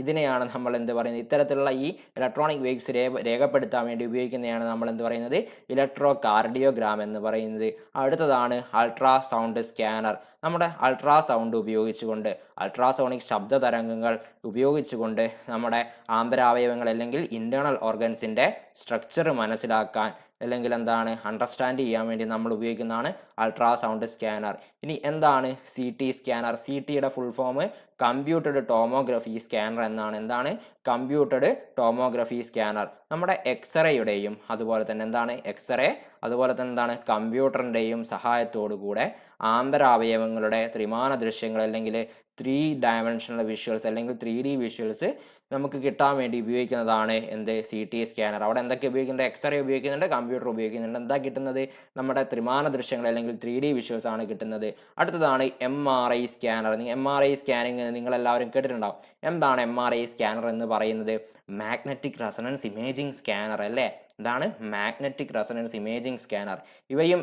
ഇതിനെയാണ് നമ്മൾ എന്ത് പറയുന്നത്, ഇത്തരത്തിലുള്ള ഈ ഇലക്ട്രോണിക് വേവ്സ് രേഖപ്പെടുത്താൻ വേണ്ടി ഉപയോഗിക്കുന്നതാണ് നമ്മൾ എന്ത് പറയുന്നത്, ഇലക്ട്രോ കാർഡിയോഗ്രാം എന്ന് പറയുന്നത്. അടുത്തതാണ് അൾട്രാസൗണ്ട് സ്കാനർ. നമ്മുടെ അൾട്രാസൗണ്ട് ഉപയോഗിച്ചുകൊണ്ട്, അൾട്രാസോണിക് ശബ്ദ തരംഗങ്ങൾ ഉപയോഗിച്ചുകൊണ്ട് നമ്മുടെ ആന്തരാവയവങ്ങൾ അല്ലെങ്കിൽ ഇന്റേണൽ ഓർഗൻസിൻ്റെ സ്ട്രക്ചർ മനസ്സിലാക്കാൻ, അല്ലെങ്കിൽ എന്താണ് അണ്ടർസ്റ്റാൻഡ് ചെയ്യാൻ വേണ്ടി നമ്മൾ ഉപയോഗിക്കുന്നതാണ് അൾട്രാസൗണ്ട് സ്കാനർ. ഇനി എന്താണ് CT സ്കാനർ? CTയുടെ full form computed tomography scanner എന്നാണ്. എന്താണ് കമ്പ്യൂട്ടഡ് ടോമോഗ്രഫി സ്കാനർ? നമ്മുടെ എക്സ്റേയുടെയും അതുപോലെ തന്നെ എന്താണ് എക്സ്റേ അതുപോലെ തന്നെ എന്താണ് കമ്പ്യൂട്ടറിൻ്റെയും സഹായത്തോടു കൂടെ ആന്തരാവയവങ്ങളുടെ ത്രിമാന ദൃശ്യങ്ങൾ അല്ലെങ്കിൽ 3 ഡയമെൻഷണൽ വിഷ്വൽസ് അല്ലെങ്കിൽ 3D വിഷ്വൽസ് നമുക്ക് കിട്ടാൻ വേണ്ടി ഉപയോഗിക്കുന്നതാണ് എന്ത് CT സ്കാനർ. അവിടെ എന്തൊക്കെ ഉപയോഗിക്കുന്നുണ്ട്? എക്സ്റേ ഉപയോഗിക്കുന്നുണ്ട്, കമ്പ്യൂട്ടർ ഉപയോഗിക്കുന്നുണ്ട്. എന്താ കിട്ടുന്നത്? നമ്മുടെ ത്രിമാന ദൃശ്യങ്ങൾ അല്ലെങ്കിൽ 3D വിഷ്വൽസ് ആണ് കിട്ടുന്നത്. അടുത്തതാണ് MRI സ്കാനർ. MRI സ്കാനിങ് നിങ്ങളെല്ലാവരും കേട്ടിട്ടുണ്ടാവും. എന്താണ് MRI സ്കാനർ എന്ന് പറയുന്നത്? മാഗ്നറ്റിക് റെസൊണൻസ് ഇമേജിംഗ് സ്കാനർ അല്ലേ. എന്താണ് മാഗ്നറ്റിക് റെസൊണൻസ് ഇമേജിംഗ് സ്കാനർ? ഇവയും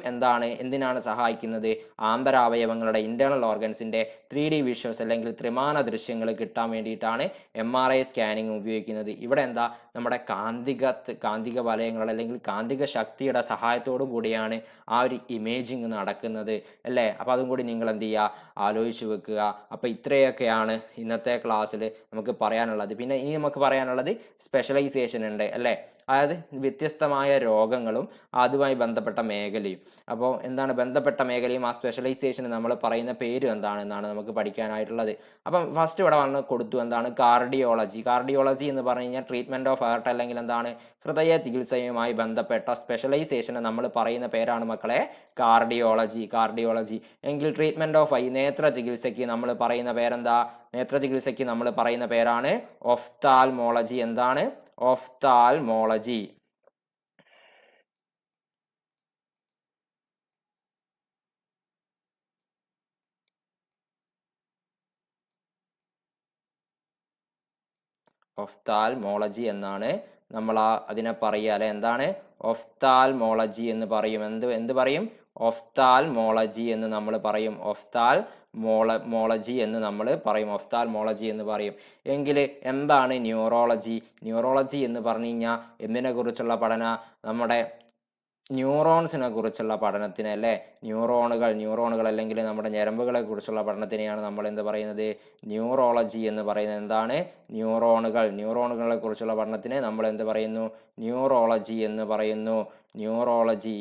എന്തിനാണ് സഹായിക്കുന്നത്? ആന്തരാവയവങ്ങളുടെ ഇന്റേണൽ ഓർഗൻസിന്റെ 3D വിഷ്വൽസ് അല്ലെങ്കിൽ ത്രിമാന ദൃശ്യങ്ങൾ കിട്ടാൻ വേണ്ടിയിട്ടാണ് MRI സ്കാനിങ് ഉപയോഗിക്കുന്നത്. ഇവിടെ എന്താ നമ്മുടെ കാന്തിക വലയങ്ങൾ അല്ലെങ്കിൽ കാന്തിക ശക്തിയുടെ സഹായത്തോടു കൂടിയാണ് ആ ഒരു ഇമേജിങ് നടക്കുന്നത് അല്ലേ. അപ്പോൾ അതും കൂടി നിങ്ങൾ എന്ത് ചെയ്യുക, ആലോചിച്ച് വെക്കുക. അപ്പോൾ ഇത്രയൊക്കെയാണ് ഇന്നത്തെ ക്ലാസ്സിൽ നമുക്ക് പറയാനുള്ളത്. പിന്നെ ഇനി നമുക്ക് പറയാനുള്ളത് സ്പെഷ്യലൈസേഷൻ ഉണ്ട് അല്ലേ. അതായത് വ്യത്യസ്തമായ രോഗങ്ങളും അതുമായി ബന്ധപ്പെട്ട മേഖലയും. അപ്പോൾ എന്താണ് ബന്ധപ്പെട്ട മേഖലയും ആ സ്പെഷ്യലൈസേഷന് നമ്മൾ പറയുന്ന പേരും എന്താണെന്നാണ് നമുക്ക് പഠിക്കാനായിട്ടുള്ളത്. അപ്പം ഫസ്റ്റ് ഇവിടെ വന്ന് കൊടുത്തു എന്താണ് കാർഡിയോളജി. കാർഡിയോളജി എന്ന് പറഞ്ഞു കഴിഞ്ഞാൽ ട്രീറ്റ്മെൻറ്റ് ഓഫ് ഹാർട്ട് അല്ലെങ്കിൽ എന്താണ് ഹൃദയ ചികിത്സയുമായി ബന്ധപ്പെട്ട സ്പെഷ്യലൈസേഷന് നമ്മൾ പറയുന്ന പേരാണ് മക്കളെ കാർഡിയോളജി. എങ്കിൽ ട്രീറ്റ്മെൻറ്റ് ഓഫ് ഐ, നേത്ര ചികിത്സയ്ക്ക് നമ്മൾ പറയുന്ന പേരെന്താ? നേത്ര ചികിത്സയ്ക്ക് നമ്മൾ പറയുന്ന പേരാണ് ഒഫ്താൽമോളജി. എന്താണ്? ഒഫ്താൽമോളജി. ഒഫ്താൽമോളജി എന്നാണ് നമ്മൾ അതിനെ പറയുക അല്ലെ. എന്താണ് ഒഫ്താൽമോളജി എന്ന് പറയും. എന്ത് പറയും? ഒഫ്താൽമോളജി എന്ന് നമ്മൾ പറയും. ഒഫ്താൽമോളജി എന്ന് നമ്മൾ പറയും. ഒഫ്താൽമോളജി എന്ന് പറയും. എങ്കിൽ എന്താണ് ന്യൂറോളജി? ന്യൂറോളജി എന്ന് പറഞ്ഞു കഴിഞ്ഞാൽ എന്തിനെ കുറിച്ചുള്ള പഠന? നമ്മുടെ ന്യൂറോൺസിനെ കുറിച്ചുള്ള പഠനത്തിന് അല്ലേ. ന്യൂറോണുകൾ അല്ലെങ്കിൽ നമ്മുടെ ഞരമ്പുകളെ കുറിച്ചുള്ള പഠനത്തിനെയാണ് നമ്മൾ എന്ത് പറയുന്നത്? ന്യൂറോളജി എന്ന് പറയുന്നത്. എന്താണ്? ന്യൂറോണുകളെ കുറിച്ചുള്ള പഠനത്തിന് നമ്മൾ എന്ത് പറയുന്നു? ന്യൂറോളജി എന്ന് പറയുന്നു. ന്യൂറോളജി.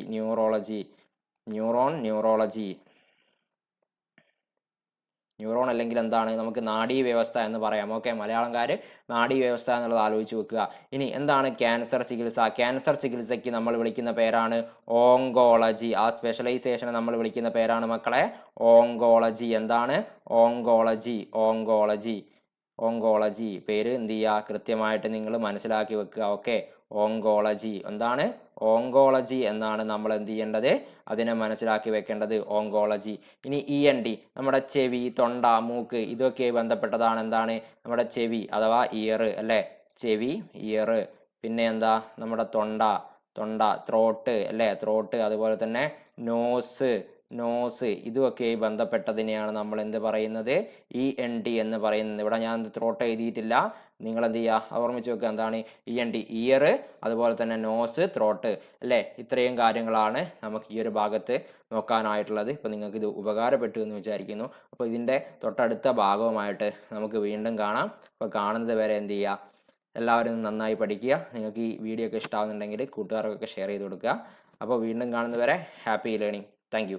ന്യൂറോൺ അല്ലെങ്കിൽ എന്താണ്? നമുക്ക് നാഡീ വ്യവസ്ഥ എന്ന് പറയാം. ഓക്കെ, മലയാളംകാർ നാഡീ വ്യവസ്ഥ എന്നുള്ളത് ആലോചിച്ച് വെക്കുക. ഇനി എന്താണ് ക്യാൻസർ ചികിത്സ? ക്യാൻസർ ചികിത്സയ്ക്ക് നമ്മൾ വിളിക്കുന്ന പേരാണ് ഓങ്കോളജി. ആ സ്പെഷ്യലൈസേഷനെ നമ്മൾ വിളിക്കുന്ന പേരാണ് മക്കളെ ഓങ്കോളജി. എന്താണ്? ഓങ്കോളജി. പേര് എന്ത് ചെയ്യുക, കൃത്യമായിട്ട് നിങ്ങൾ മനസ്സിലാക്കി വെക്കുക. Okay, oncology. എന്താണ്? ഓങ്കോളജി എന്നാണ് നമ്മൾ എന്ത് ചെയ്യേണ്ടത്? അതിനെ മനസ്സിലാക്കി വെക്കേണ്ടത്. ഓങ്കോളജി. ഇനി ENT, നമ്മുടെ ചെവി, തൊണ്ട, മൂക്ക് ഇതൊക്കെ ബന്ധപ്പെട്ടതാണ്. എന്താണ്? നമ്മുടെ ചെവി അഥവാ ഇയർ അല്ലേ. ചെവി, ഇയർ. പിന്നെ എന്താ? നമ്മുടെ തൊണ്ട, ത്രോട്ട് അല്ലേ. ത്രോട്ട്. അതുപോലെ തന്നെ നോസ് ഇതുമൊക്കെ ബന്ധപ്പെട്ടതിനെയാണ് നമ്മൾ എന്ത് പറയുന്നത്? ENT എന്ന് പറയുന്നത്. ഇവിടെ ഞാൻ ത്രോട്ട് എഴുതിയിട്ടില്ല, നിങ്ങൾ എന്ത് ചെയ്യുക, ഓർമ്മിച്ച് വെക്കുക. എന്താണ് ENT, ഇയർ, അതുപോലെ തന്നെ നോസ്, ത്രോട്ട് അല്ലേ? ഇത്രയും കാര്യങ്ങളാണ് നമുക്ക് ഈ ഒരു ഭാഗത്ത് നോക്കാനായിട്ടുള്ളത്. ഇപ്പോൾ നിങ്ങൾക്ക് ഇത് ഉപകാരപ്പെട്ടു എന്ന് വിചാരിക്കുന്നു. അപ്പോൾ ഇതിൻ്റെ തൊട്ടടുത്ത ഭാഗവുമായിട്ട് നമുക്ക് വീണ്ടും കാണാം. അപ്പോൾ കാണുന്നത് വരെ എന്ത് ചെയ്യുക, എല്ലാവരും നന്നായി പഠിക്കുക. നിങ്ങൾക്ക് ഈ വീഡിയോ ഒക്കെ ഇഷ്ടമാകുന്നുണ്ടെങ്കിൽ കൂട്ടുകാർക്കൊക്കെ ഷെയർ ചെയ്ത് കൊടുക്കുക. അപ്പോൾ വീണ്ടും കാണുന്നത് വരെ ഹാപ്പി ലേണിംഗ്. താങ്ക്